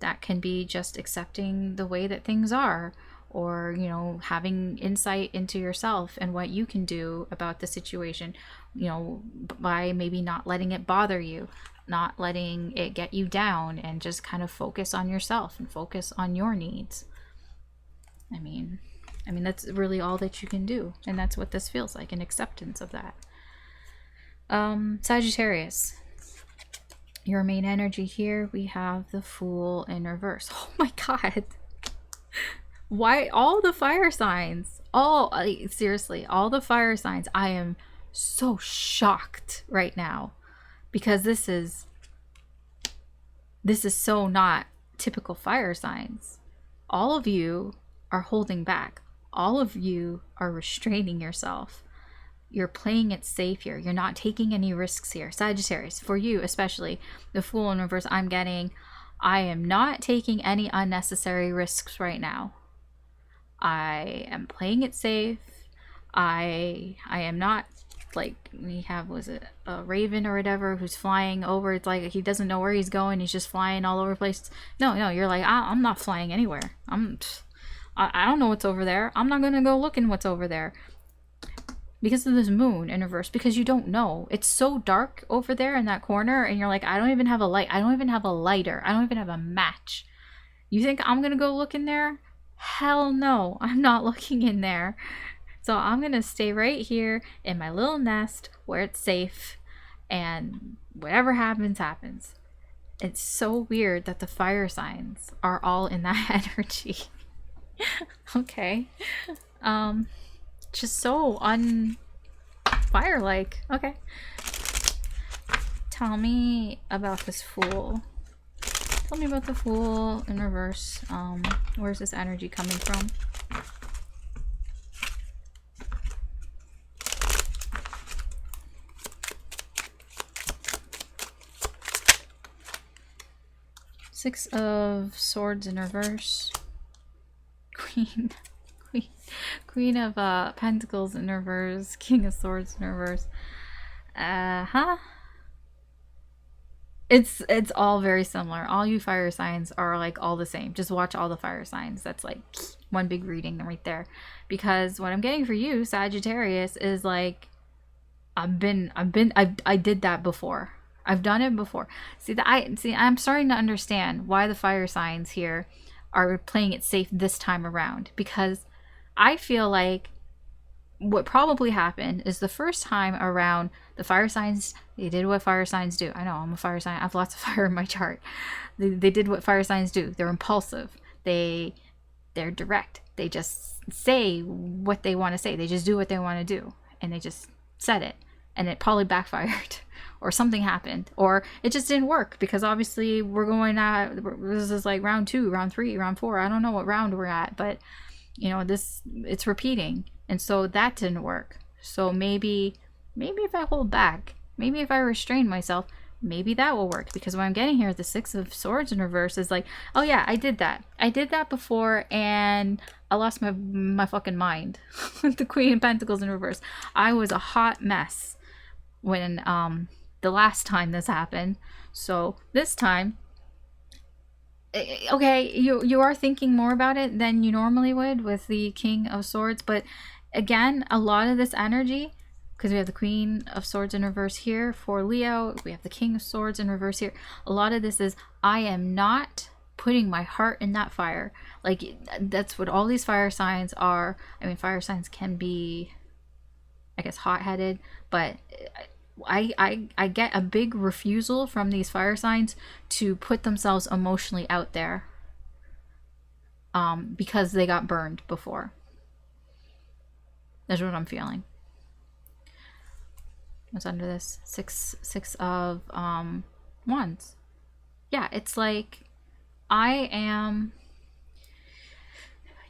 that can be just accepting the way that things are, or, you know, having insight into yourself and what you can do about the situation, you know, by maybe not letting it bother you, not letting it get you down, and just kind of focus on yourself and focus on your needs. I mean that's really all that you can do, and that's what this feels like, an acceptance of that. Sagittarius, your main energy here, we have the Fool in reverse. Oh my god. Why all the fire signs? Seriously, all the fire signs. I am so shocked right now, because this is so not typical fire signs. All of you are holding back. All of you are restraining yourself. You're playing it safe here. You're not taking any risks here. Sagittarius, for you especially, the Fool in reverse, I'm getting, I am not taking any unnecessary risks right now. I am playing it safe. I am not, like, we have, was it a raven or whatever who's flying over, it's like he doesn't know where he's going, he's just flying all over the place. No, you're like, I'm not flying anywhere. I don't know what's over there. I'm not gonna go looking what's over there, because of this moon in reverse, because you don't know. It's so dark over there in that corner, and you're like, I don't even have a light. I don't even have a lighter. I don't even have a match. You think I'm gonna go look in there? Hell no, I'm not looking in there. So I'm gonna stay right here in my little nest where it's safe, and whatever happens, happens. It's so weird that the fire signs are all in that energy. Okay. Just so unfire-like. Okay. Tell me about this Fool. Tell me about the Fool in reverse. Where's this energy coming from? Six of Swords in reverse. Queen of Pentacles in reverse. King of Swords in reverse. It's all very similar. All you fire signs are like all the same. Just watch all the fire signs. That's like one big reading right there. Because what I'm getting for you, Sagittarius, is like, I did that before. I've done it before. I'm starting to understand why the fire signs here are playing it safe this time around, because I feel like what probably happened is the first time around, the fire signs, they did what fire signs do. I know, I'm a fire sign. I have lots of fire in my chart. They did what fire signs do. They're impulsive. They're direct. They just say what they want to say. They just do what they want to do. And they just said it. And it probably backfired. Or something happened. Or it just didn't work. Because obviously we're going at, this is like round 2, round 3, round 4. I don't know what round we're at. But, you know, it's repeating. And so that didn't work. So maybe if I hold back, maybe if I restrain myself, maybe that will work. Because what I'm getting here, the Six of Swords in reverse, is like, oh yeah, I did that. I did that before, and I lost my fucking mind. The Queen of Pentacles in reverse. I was a hot mess when the last time this happened. So this time, okay, you are thinking more about it than you normally would with the King of Swords, but again, a lot of this energy, because we have the Queen of Swords in reverse here for Leo, we have the King of Swords in reverse here. A lot of this is, I am not putting my heart in that fire. Like, that's what all these fire signs are. I mean, fire signs can be, I guess, hot-headed, but I get a big refusal from these fire signs to put themselves emotionally out there, because they got burned before. That's what I'm feeling. What's under this? Six of wands. Yeah, it's like I am.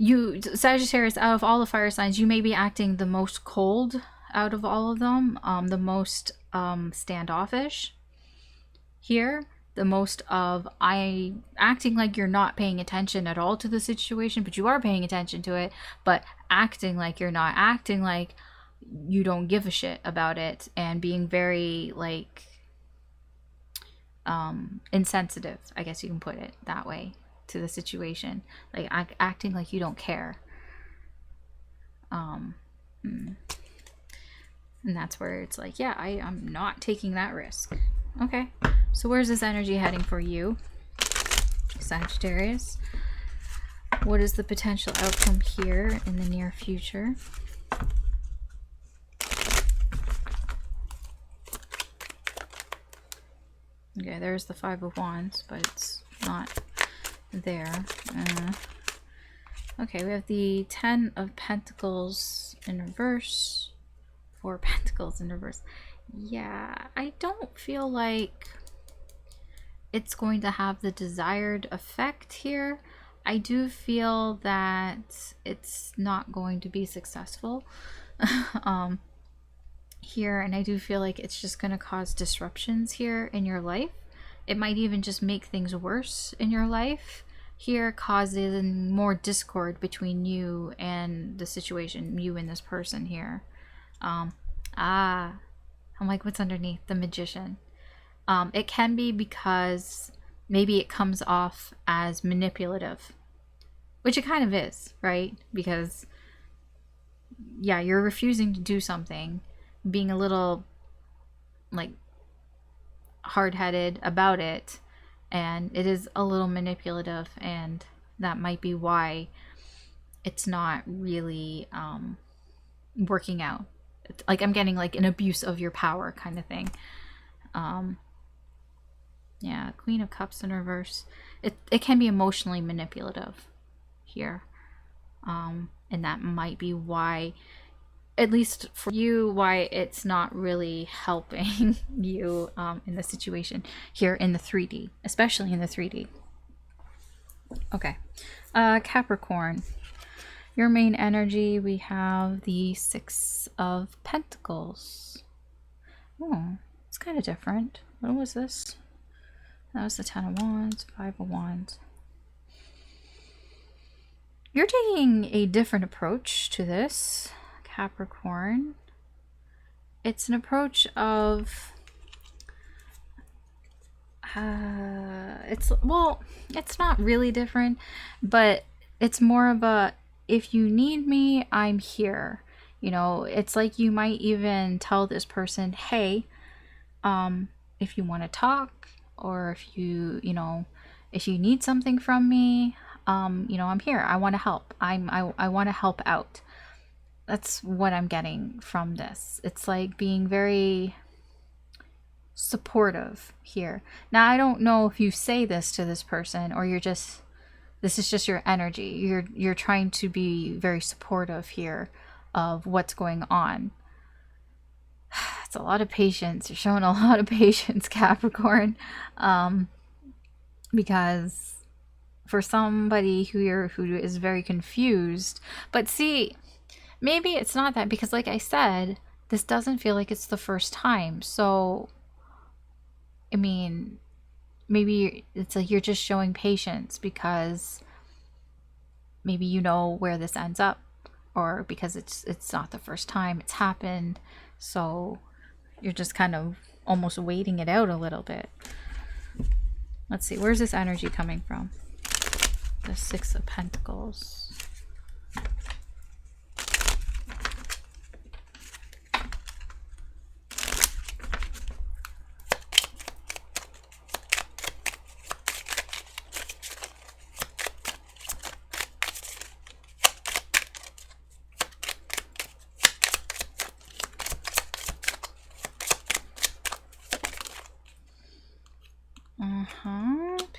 You, Sagittarius, out of all the fire signs, you may be acting the most cold out of all of them, the most standoffish here, the most of acting like you're not paying attention at all to the situation, but you are paying attention to it, but acting like you're not, acting like you don't give a shit about it, and being very like insensitive, I guess you can put it that way, to the situation, like acting like you don't care. And that's where it's like, yeah, I'm not taking that risk. Okay, so where's this energy heading for you, Sagittarius? What is the potential outcome here in the near future? Okay, there's the Five of Wands, but it's not there. Okay, we have the Ten of Pentacles in reverse. Four Pentacles in reverse. Yeah, I don't feel like it's going to have the desired effect here. I do feel that it's not going to be successful here, and I do feel like it's just going to cause disruptions here in your life. It might even just make things worse in your life here, causing more discord between you and the situation, you and this person here. I'm like, what's underneath? The Magician. It can be because maybe it comes off as manipulative, which it kind of is, right? Because, yeah, you're refusing to do something, being a little, like, hard-headed about it, and it is a little manipulative, and that might be why it's not really working out. Like, I'm getting like an abuse of your power kind of thing. Yeah, Queen of Cups in reverse. It can be emotionally manipulative here, and that might be why, at least for you, why it's not really helping you in the situation here in the 3D, especially in the 3D. Okay, Capricorn. Your main energy, we have the Six of Pentacles. Oh, it's kind of different. What was this? That was the Ten of Wands, Five of Wands. You're taking a different approach to this, Capricorn. It's an approach of it's not really different, but it's more of a, if you need me, I'm here. You know, it's like you might even tell this person, hey, if you want to talk, or if you need something from me, I'm here. I want to help. I want to help out. That's what I'm getting from this. It's like being very supportive here. Now, I don't know if you say this to this person, or this is just your energy. You're trying to be very supportive here of what's going on. It's a lot of patience. You're showing a lot of patience, Capricorn. Because for somebody who is very confused, but see, maybe it's not that, because like I said, this doesn't feel like it's the first time. So, I mean, maybe it's like you're just showing patience because maybe you know where this ends up, or because it's not the first time it's happened. So you're just kind of almost waiting it out a little bit. Let's see, where's this energy coming from? The Six of Pentacles.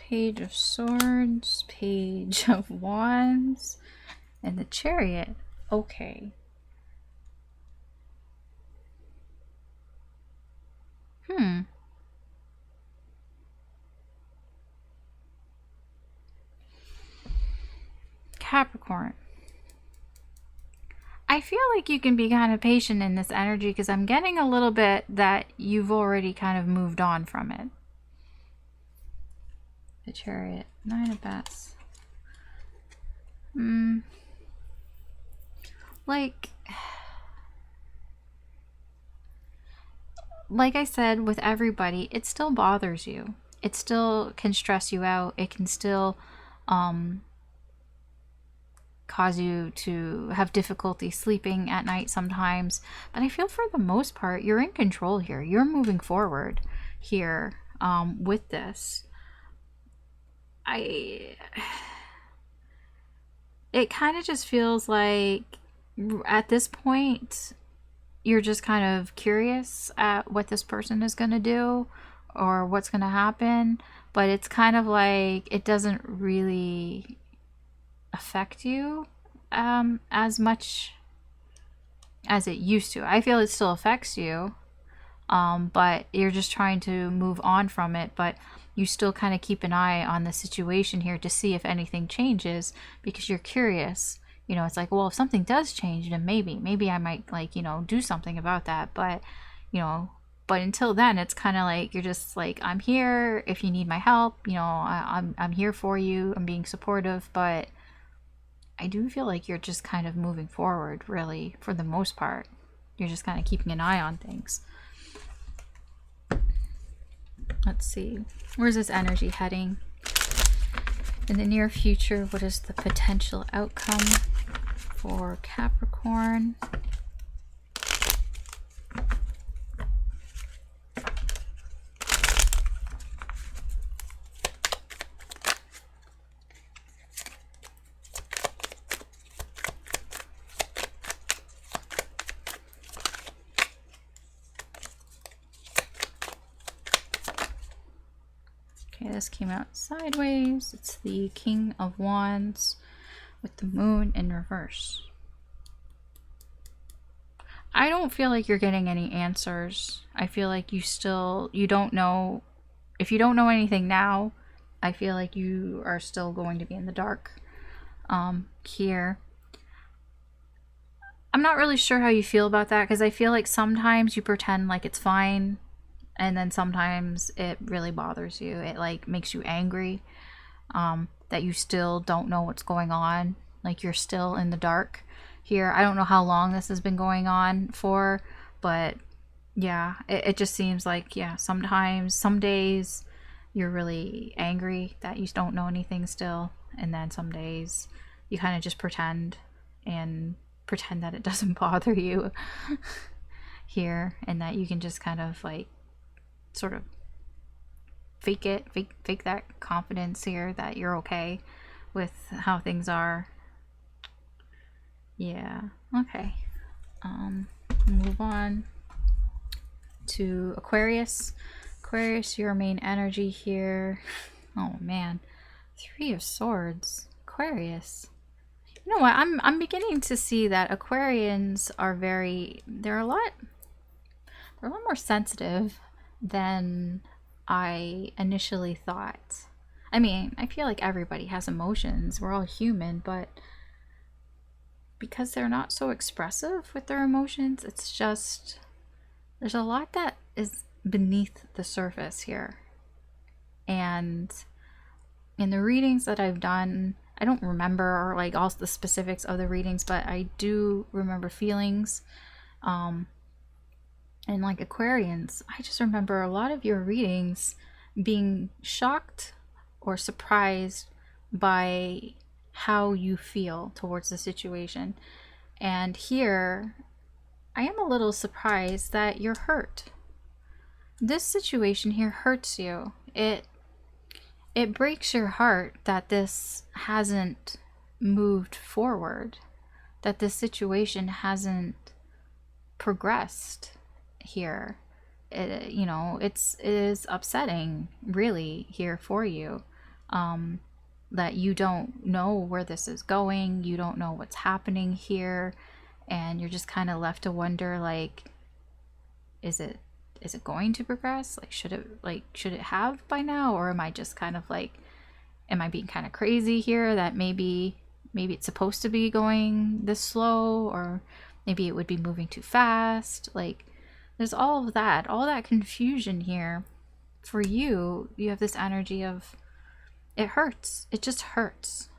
Page of Swords, Page of Wands, and the Chariot. Okay. Capricorn. I feel like you can be kind of patient in this energy because I'm getting a little bit that you've already kind of moved on from it. The Chariot. 9 of Bats. Like I said, with everybody, it still bothers you. It still can stress you out. It can still cause you to have difficulty sleeping at night sometimes. But I feel for the most part, you're in control here. You're moving forward here with this. It kind of just feels like at this point, you're just kind of curious at what this person is going to do or what's going to happen. But it's kind of like it doesn't really affect you as much as it used to. I feel it still affects you, but you're just trying to move on from it. But you still kind of keep an eye on the situation here to see if anything changes because you're curious. You know, it's like, well, if something does change, then maybe I might, like, you know, do something about that. But, you know, but until then, it's kind of like you're just like, I'm here if you need my help. You know, I'm here for you. I'm being supportive, but I do feel like you're just kind of moving forward, really, for the most part. You're just kind of keeping an eye on things. Let's see. Where's this energy heading? In the near future, what is the potential outcome for Capricorn? Okay, this came out sideways. It's the King of Wands with the Moon in reverse. I don't feel like you're getting any answers. I feel like you don't know. If you don't know anything now, I feel like you are still going to be in the dark here. I'm not really sure how you feel about that because I feel like sometimes you pretend like it's fine and then sometimes it really bothers you. It like makes you angry that you still don't know what's going on. Like you're still in the dark here. I don't know how long this has been going on for, but yeah, it just seems like, yeah, sometimes, some days you're really angry that you don't know anything still. And then some days you kind of just pretend that it doesn't bother you here and that you can just kind of like sort of fake that confidence here that you're okay with how things are. Yeah, okay. Move on to Aquarius. Aquarius, your main energy here. Oh man, 3 of Swords. Aquarius. You know what? I'm beginning to see that Aquarians are they're a lot more sensitive than I initially thought. I mean, I feel like everybody has emotions. We're all human, but because they're not so expressive with their emotions, it's just there's a lot that is beneath the surface here. And in the readings that I've done, I don't remember like all the specifics of the readings, but I do remember feelings. And like Aquarians, I just remember a lot of your readings being shocked or surprised by how you feel towards the situation. And here, I am a little surprised that you're hurt. This situation here hurts you. It breaks your heart that this hasn't moved forward, that this situation hasn't progressed here. It is upsetting really here for you that you don't know where this is going, you don't know what's happening here, and you're just kind of left to wonder, like, is it going to progress? Like, should it have by now? Or am I just kind of like, am I being kind of crazy here, that maybe it's supposed to be going this slow, or maybe it would be moving too fast? Like, there's all of that, confusion here. For you, you have this energy of, it hurts. It just hurts.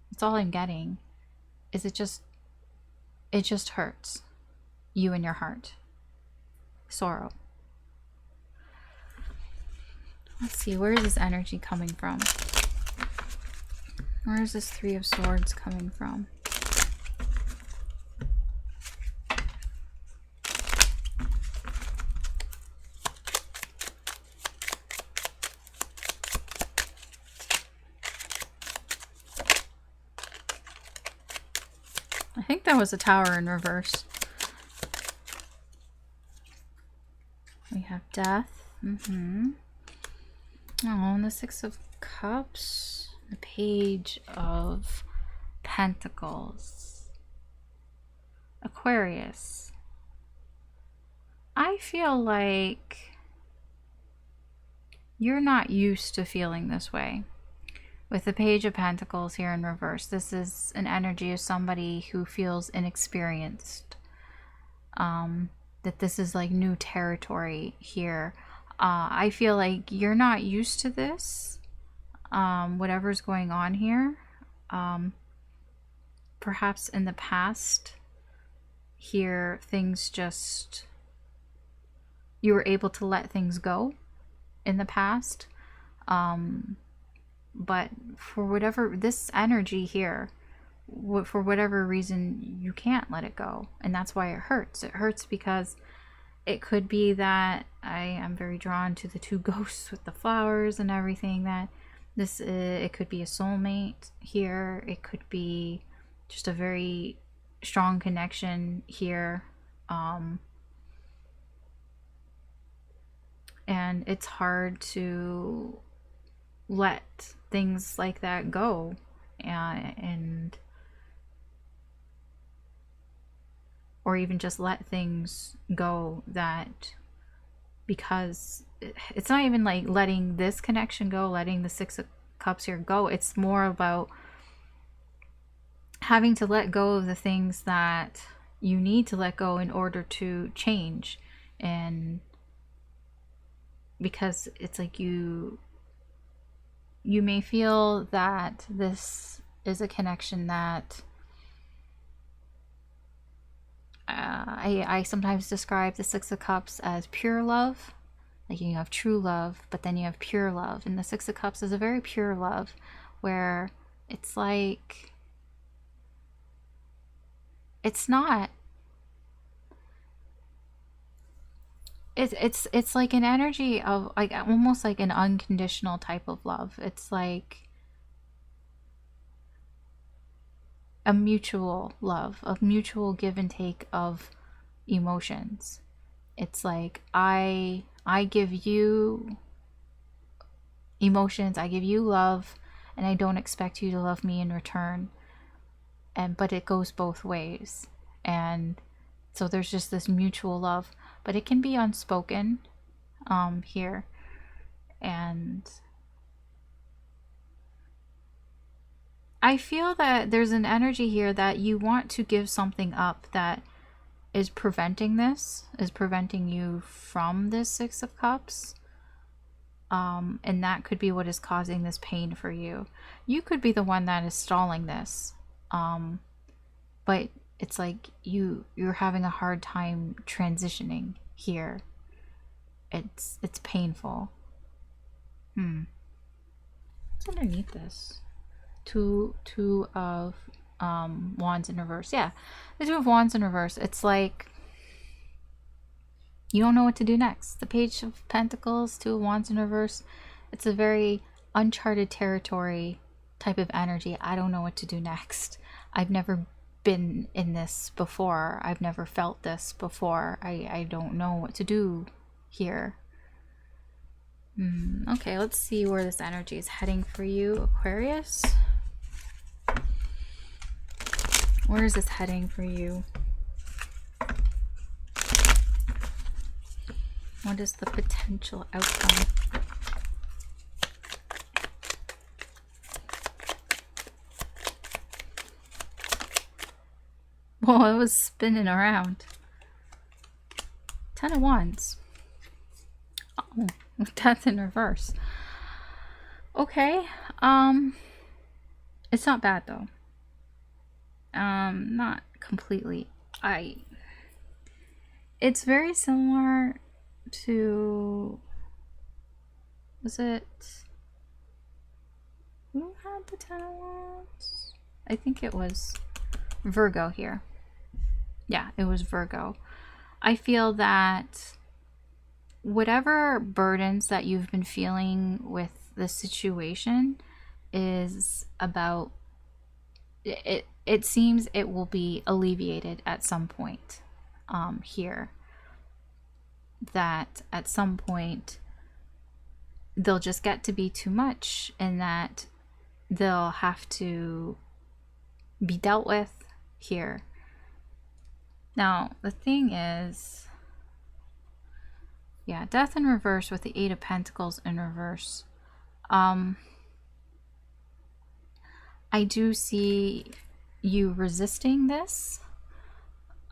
That's all I'm getting. Is it just hurts. You and your heart. Sorrow. Let's see, where is this energy coming from? Where is this Three of Swords coming from? I think that was a Tower in reverse. We have death. Oh, and the Six of Cups. The Page of Pentacles. Aquarius. I feel like you're not used to feeling this way. With the Page of Pentacles here in reverse, this is an energy of somebody who feels inexperienced. That this is like new territory here. I feel like you're not used to this. Whatever's going on here. Perhaps in the past here, things just, you were able to let things go in the past. But for whatever, this energy here, for whatever reason, you can't let it go. And that's why it hurts. It hurts because it could be that I am very drawn to the two ghosts with the flowers and everything, that this, it could be a soulmate here. It could be just a very strong connection here. And it's hard to let things like that go, and or even just let things go, that, because it's not even like letting this connection go, letting the Six of Cups here go. It's more about having to let go of the things that you need to let go in order to change. And because it's like you may feel that this is a connection that I sometimes describe the Six of Cups as pure love. Like, you have true love, but then you have pure love. And the Six of Cups is a very pure love, where it's like, it's not, it's like an energy of, like, almost like an unconditional type of love. It's like a mutual love, of mutual give and take of emotions. It's like, I give you emotions, I give you love, and I don't expect you to love me in return. But it goes both ways. And so there's just this mutual love, but it can be unspoken here. And I feel that there's an energy here that you want to give something up that is preventing this, is preventing you from this Six of Cups. And that could be what is causing this pain for you. You could be the one that is stalling this. But it's like you're having a hard time transitioning here. It's painful. What's underneath this? Two of Wands in reverse. Yeah, the Two of Wands in reverse. It's like you don't know what to do next. The Page of Pentacles, Two of Wands in reverse. It's a very uncharted territory type of energy. I don't know what to do next. I've never been in this before. I've never felt this before. I don't know what to do here. Okay, let's see where this energy is heading for you, Aquarius. Where is this heading for you? What is the potential outcome? Well, it was spinning around. 10 of Wands. Oh, Death in reverse. Okay. It's not bad though. Not completely. It's very similar to, was it, who had the 10 of Wands? I think it was Virgo here. Yeah, it was Virgo. I feel that whatever burdens that you've been feeling with the situation is about, it seems it will be alleviated at some point here. That at some point they'll just get to be too much, and that they'll have to be dealt with here. Now, the thing is, yeah, Death in reverse with the 8 of Pentacles in reverse. I do see you resisting this,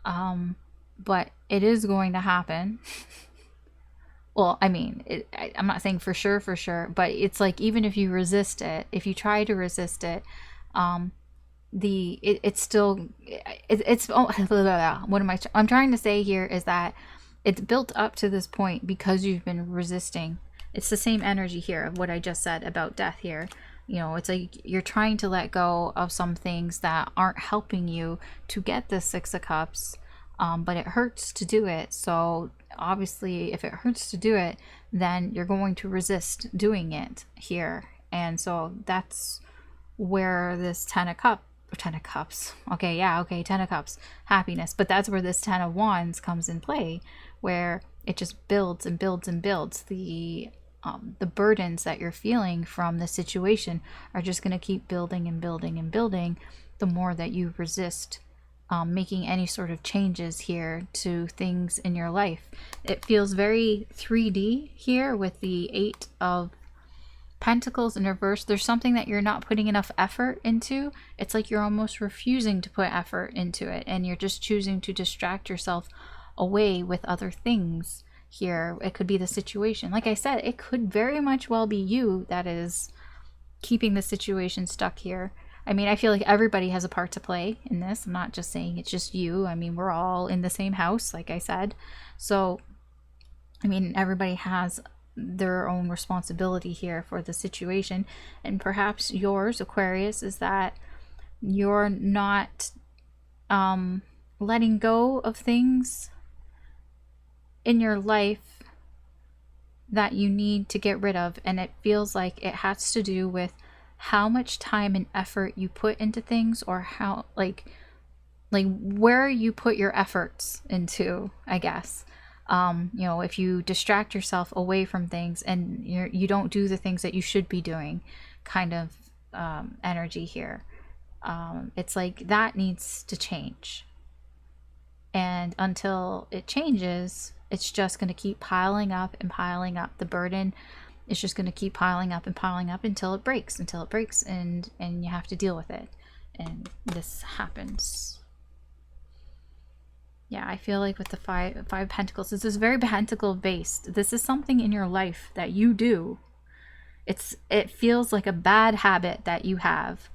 but it is going to happen. Well, I mean, I'm not saying for sure, but it's like, even if you resist it, if you try to resist it, it's still, what am I'm trying to say here is that it's built up to this point because you've been resisting. It's the same energy here of what I just said about death here. You know, it's like you're trying to let go of some things that aren't helping you to get the 6 of Cups, but it hurts to do it. So obviously, if it hurts to do it, then you're going to resist doing it here. And so that's where this 10 of Cups, okay, yeah, okay, 10 of Cups, happiness, but that's where this 10 of Wands comes in play, where it just builds and builds and builds. The burdens that you're feeling from the situation are just going to keep building and building and building the more that you resist making any sort of changes here to things in your life. It feels very 3D here with the 8 of Pentacles in reverse. There's something that you're not putting enough effort into. It's like you're almost refusing to put effort into it, and you're just choosing to distract yourself away with other things here. It could be the situation. Like I said, it could very much well be you that is keeping the situation stuck here. I mean, I feel like everybody has a part to play in this. I'm not just saying it's just you. I mean, we're all in the same house, like I said. So, I mean, everybody has their own responsibility here for the situation. And perhaps yours, Aquarius, is that you're not letting go of things in your life that you need to get rid of. And it feels like it has to do with how much time and effort you put into things, or how like where you put your efforts into, I guess. You know, if you distract yourself away from things and you don't do the things that you should be doing, kind of energy here. It's like that needs to change. And until it changes, it's just going to keep piling up and piling up. The burden is just going to keep piling up and piling up until it breaks, and you have to deal with it. And this happens. Yeah, I feel like with the five pentacles, this is very pentacle based. This is something in your life that you do. It feels like a bad habit that you have,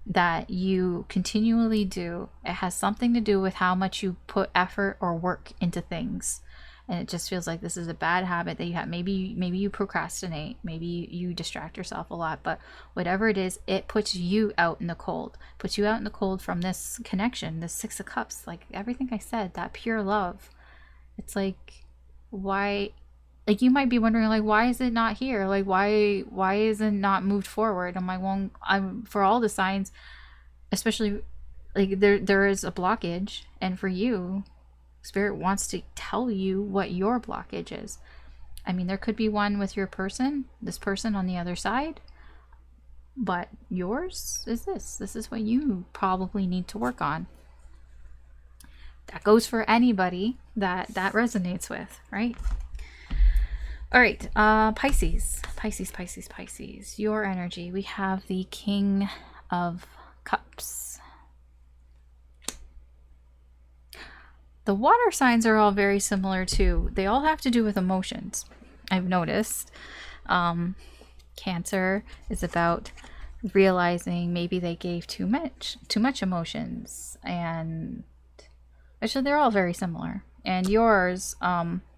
that you continually do. It has something to do with how much you put effort or work into things. And it just feels like this is a bad habit that you have. Maybe you procrastinate, maybe you distract yourself a lot, but whatever it is, it puts you out in the cold. Puts you out in the cold from this connection, this 6 of Cups, like everything I said, that pure love. It's like, why, like you might be wondering, like, why is it not here? Like, why is it not moved forward? I'm like, well, I'm for all the signs, especially like there is a blockage, and for you, Spirit wants to tell you what your blockage is. I mean, there could be one with your person, this person on the other side, but yours is this. This is what you probably need to work on. That goes for anybody that resonates with, right? All right, Pisces. Your energy. We have the King of Cups. The water signs are all very similar too. They all have to do with emotions, I've noticed. Cancer is about realizing maybe they gave too much emotions, and actually they're all very similar. And yours,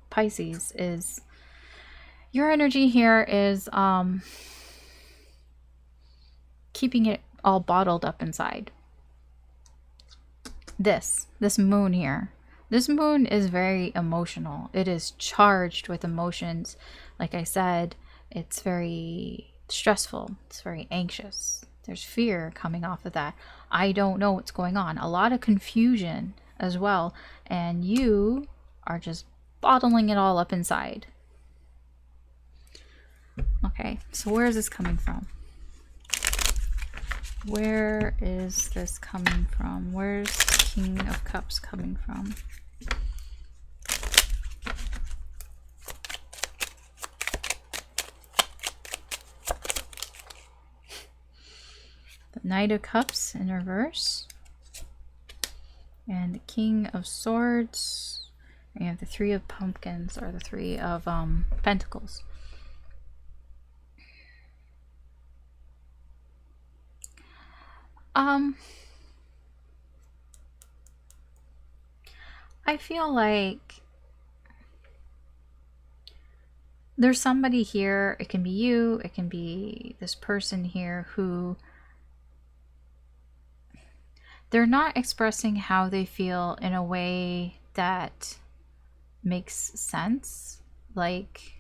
Pisces, is your energy here is keeping it all bottled up inside. This moon here. This moon is very emotional. It is charged with emotions. Like I said, it's very stressful. It's very anxious. There's fear coming off of that. I don't know what's going on. A lot of confusion as well. And you are just bottling it all up inside. Okay, so where is this coming from? Where is this coming from? Where's the King of Cups coming from? The Knight of Cups in reverse. And the King of Swords. And you have the Three of Pumpkins, or the Three of Pentacles. I feel like there's somebody here, it can be you, it can be this person here, who they're not expressing how they feel in a way that makes sense. Like,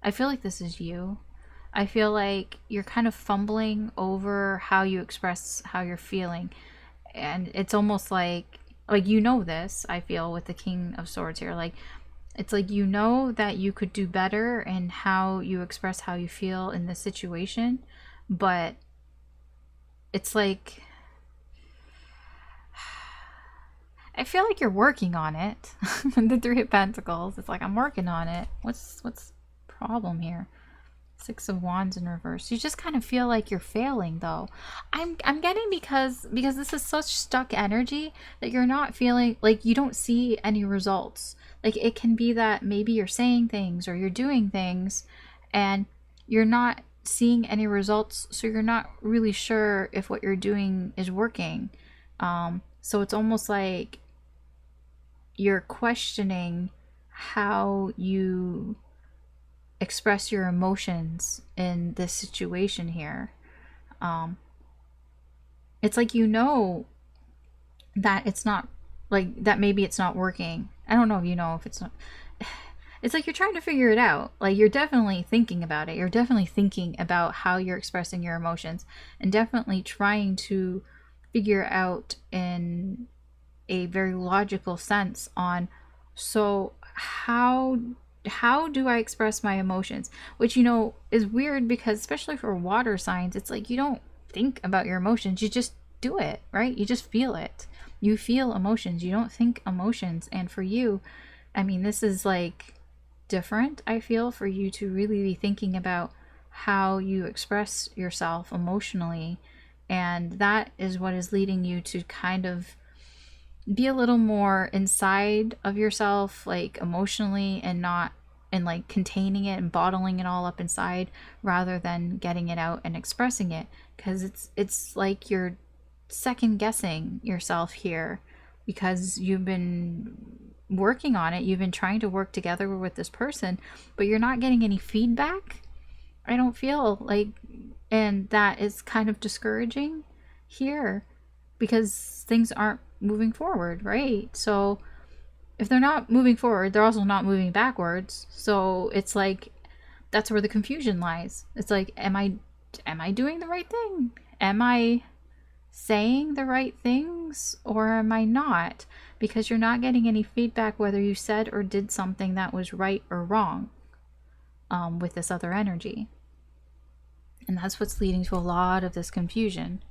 I feel like this is you. I feel like you're kind of fumbling over how you express how you're feeling. And it's almost like you know this, I feel, with the King of Swords here. Like, it's like you know that you could do better in how you express how you feel in this situation. But it's like, I feel like you're working on it. The Three of Pentacles. It's like, I'm working on it. What's the problem here? Six of Wands in reverse. You just kind of feel like you're failing, though. I'm getting because this is such stuck energy that you're not feeling like you don't see any results. Like, it can be that maybe you're saying things or you're doing things and you're not seeing any results, so you're not really sure if what you're doing is working. So it's almost like you're questioning how you express your emotions in this situation here. It's like, you know that it's not, like, that maybe it's not working. I don't know if you know if it's not. It's like you're trying to figure it out. Like, you're definitely thinking about it. You're definitely thinking about how you're expressing your emotions, and definitely trying to figure out in a very logical sense on, so how do I express my emotions? Which, you know, is weird, because especially for water signs, it's like you don't think about your emotions, you just do it, right? You just feel it. You feel emotions, you don't think emotions. And for you, I mean, this is like different, I feel, for you to really be thinking about how you express yourself emotionally. And that is what is leading you to kind of be a little more inside of yourself, like emotionally, and not, and like containing it and bottling it all up inside, rather than getting it out and expressing it. Because it's like you're second guessing yourself here, because you've been working on it, you've been trying to work together with this person, but you're not getting any feedback, I don't feel like. And that is kind of discouraging here, because things aren't moving forward, right? So if they're not moving forward, they're also not moving backwards. So it's like, that's where the confusion lies. It's like, am I doing the right thing? Am I saying the right things or am I not? Because you're not getting any feedback whether you said or did something that was right or wrong with this other energy. And that's what's leading to a lot of this confusion.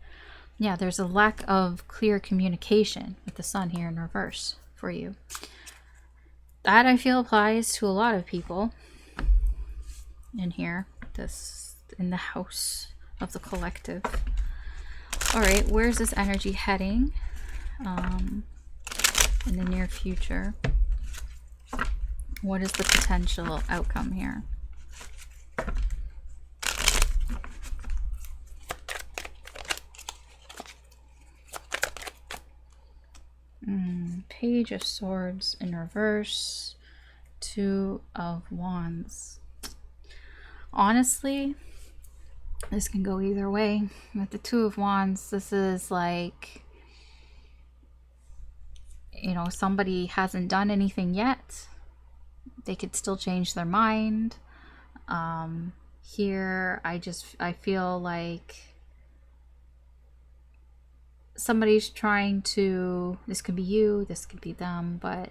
Yeah, there's a lack of clear communication with the sun here in reverse for you. That I feel applies to a lot of people in here, this in the house of the collective. All right, where's this energy heading in the near future? What is the potential outcome here? Page of Swords in reverse, Two of Wands. Honestly, this can go either way. With the Two of Wands, this is like, you know, somebody hasn't done anything yet. They could still change their mind. Here, I feel like somebody's trying to, this could be you, this could be them, but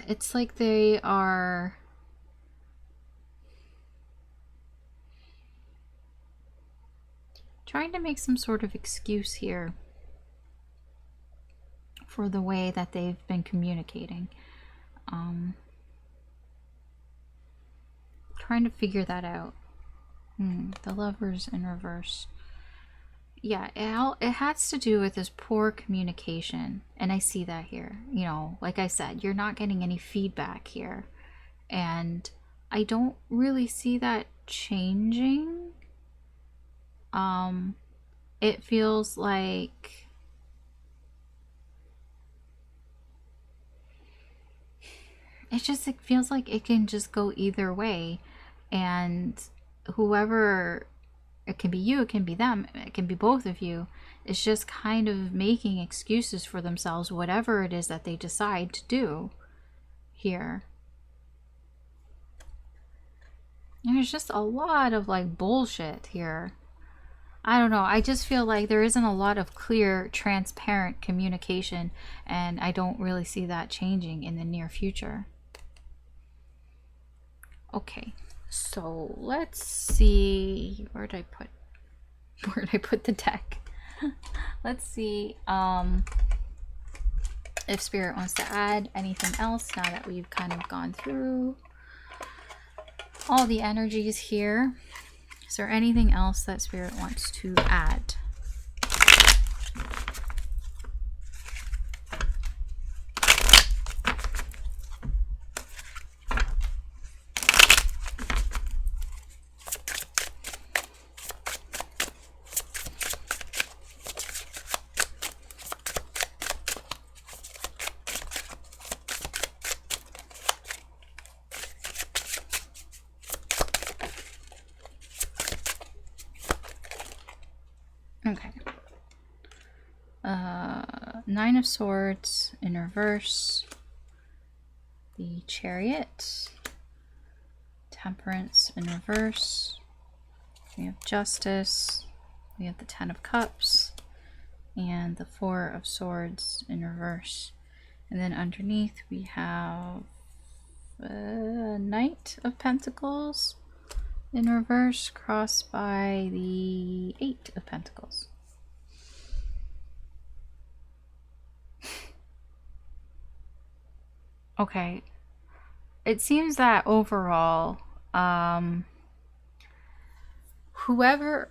it's like they are trying to make some sort of excuse here for the way that they've been communicating. Trying to figure that out. The Lovers in reverse. Yeah, it has to do with this poor communication. And I see that here. You know, like I said, you're not getting any feedback here. And I don't really see that changing. It feels like it feels like it can just go either way. And whoever, it can be you, it can be them, it can be both of you, it's just kind of making excuses for themselves, whatever it is that they decide to do here. And there's just a lot of like bullshit here. I don't know, I just feel like there isn't a lot of clear, transparent communication, and I don't really see that changing in the near future. Okay, so let's see, where did I put the deck? Let's see if Spirit wants to add anything else now that we've kind of gone through all the energies here. Is there anything else that Spirit wants to add? Okay. Nine of Swords in reverse. The Chariot. Temperance in reverse. We have Justice. We have the Ten of Cups. And the Four of Swords in reverse. And then underneath we have Knight of Pentacles in reverse, crossed by the Eight of Pentacles. Okay, it seems that overall, whoever,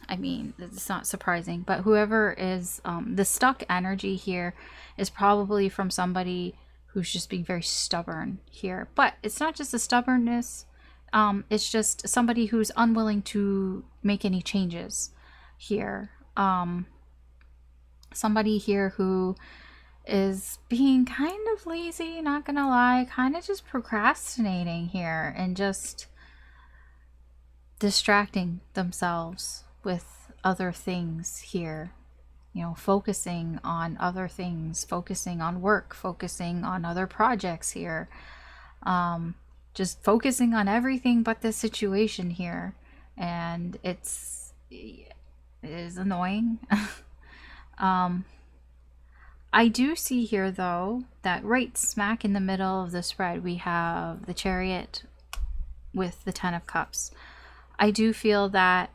I mean, it's not surprising, but whoever is, the stuck energy here is probably from somebody who's just being very stubborn here. But it's not just a stubbornness. It's just somebody who's unwilling to make any changes here. Somebody here who is being kind of lazy, not gonna lie, kind of just procrastinating here and just distracting themselves with other things here. You know, focusing on other things, focusing on work, focusing on other projects here. Just focusing on everything but the situation here. And it's, It is annoying. um, I do see here, though, that right smack in the middle of the spread, we have the Chariot with the Ten of Cups. I do feel that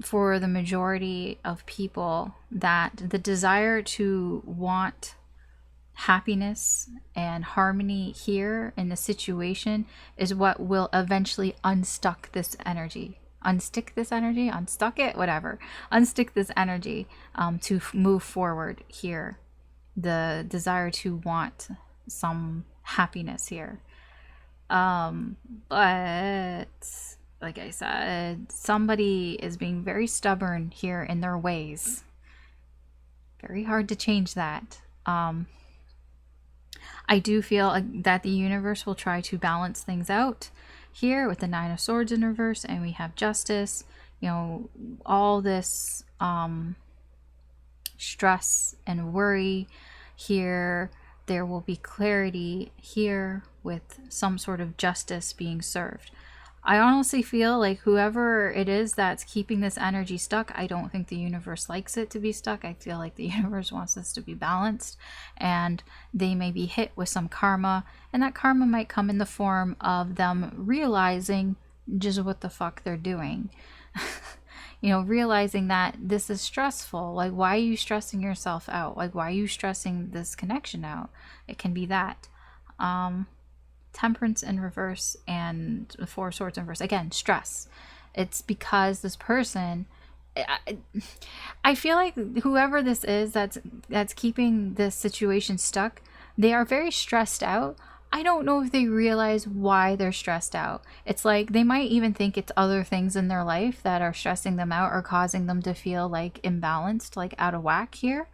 for the majority of people, that the desire to want happiness and harmony here in the situation is what will eventually unstuck this energy. Unstick this energy, unstuck it, whatever. Unstick this energy to move forward here. The desire to want some happiness here. But like I said, somebody is being very stubborn here in their ways. Very hard to change that. I do feel that the universe will try to balance things out here with the Nine of Swords in reverse, and we have Justice. You know, all this stress and worry here. There will be clarity here with some sort of justice being served. I honestly feel like whoever it is that's keeping this energy stuck, I don't think the universe likes it to be stuck. I feel like the universe wants this to be balanced, and they may be hit with some karma, and that karma might come in the form of them realizing just what the fuck they're doing. You know, realizing that this is stressful. Like, why are you stressing yourself out? Like, why are you stressing this connection out? It can be that. Temperance in reverse and the Four of Swords in reverse. Again, stress. It's because this person, I feel like whoever this is that's keeping this situation stuck, they are very stressed out. I don't know if they realize why they're stressed out. It's like they might even think it's other things in their life that are stressing them out or causing them to feel like imbalanced, like out of whack here.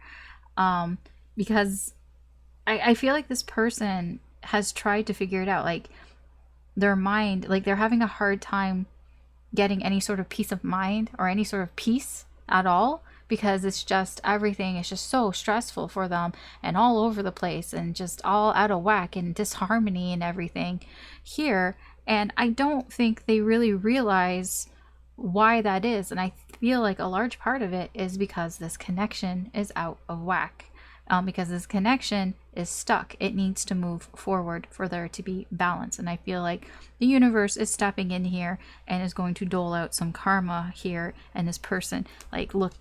Because I feel like this person has tried to figure it out. Like their mind, like they're having a hard time getting any sort of peace of mind or any sort of peace at all, because it's just everything is just so stressful for them and all over the place and just all out of whack and disharmony and everything here. And I don't think they really realize why that is. And I feel like a large part of it is because this connection is out of whack. Because this connection is stuck. It needs to move forward for there to be balance. And I feel like the universe is stepping in here and is going to dole out some karma here. And this person, like, look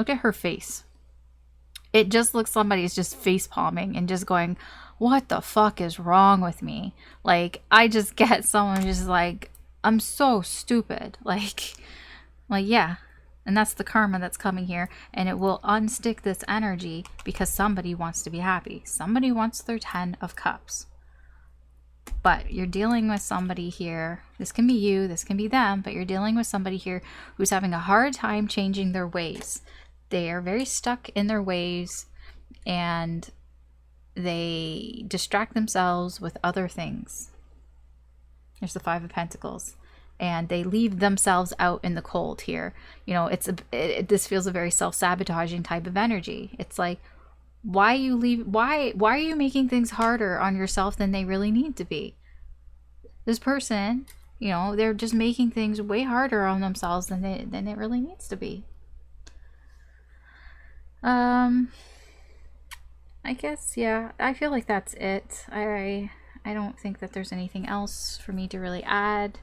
at her face. It just looks, somebody is just face palming and just going, what the fuck is wrong with me? Like, I just get someone just like, I'm so stupid. Like, yeah. And that's the karma that's coming here, and it will unstick this energy because somebody wants to be happy. Somebody wants their 10 of Cups. But you're dealing with somebody here. This can be you, this can be them, but you're dealing with somebody here who's having a hard time changing their ways. They are very stuck in their ways, and they distract themselves with other things. There's the Five of Pentacles. And they leave themselves out in the cold here. You know, this feels a very self-sabotaging type of energy. It's like, why are you making things harder on yourself than they really need to be? This person, you know, they're just making things way harder on themselves than it really needs to be. I guess, yeah, I feel like that's it. I don't think that there's anything else for me to really add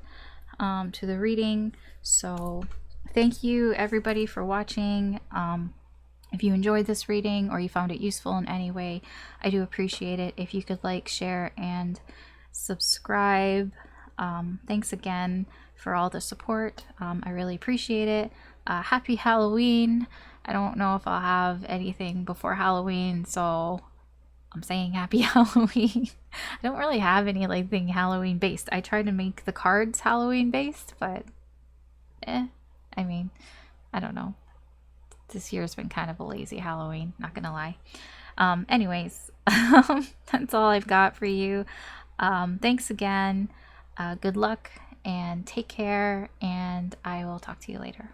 to the reading. So thank you everybody for watching. If you enjoyed this reading or you found it useful in any way, I do appreciate it if you could like, share, and subscribe. Thanks again for all the support. I really appreciate it. Happy Halloween. I don't know if I'll have anything before Halloween, so I'm saying happy Halloween. I don't really have any like thing Halloween based. I try to make the cards Halloween based, but I mean, I don't know. This year's been kind of a lazy Halloween, not gonna lie. Anyways, that's all I've got for you. Thanks again. Good luck and take care, and I will talk to you later.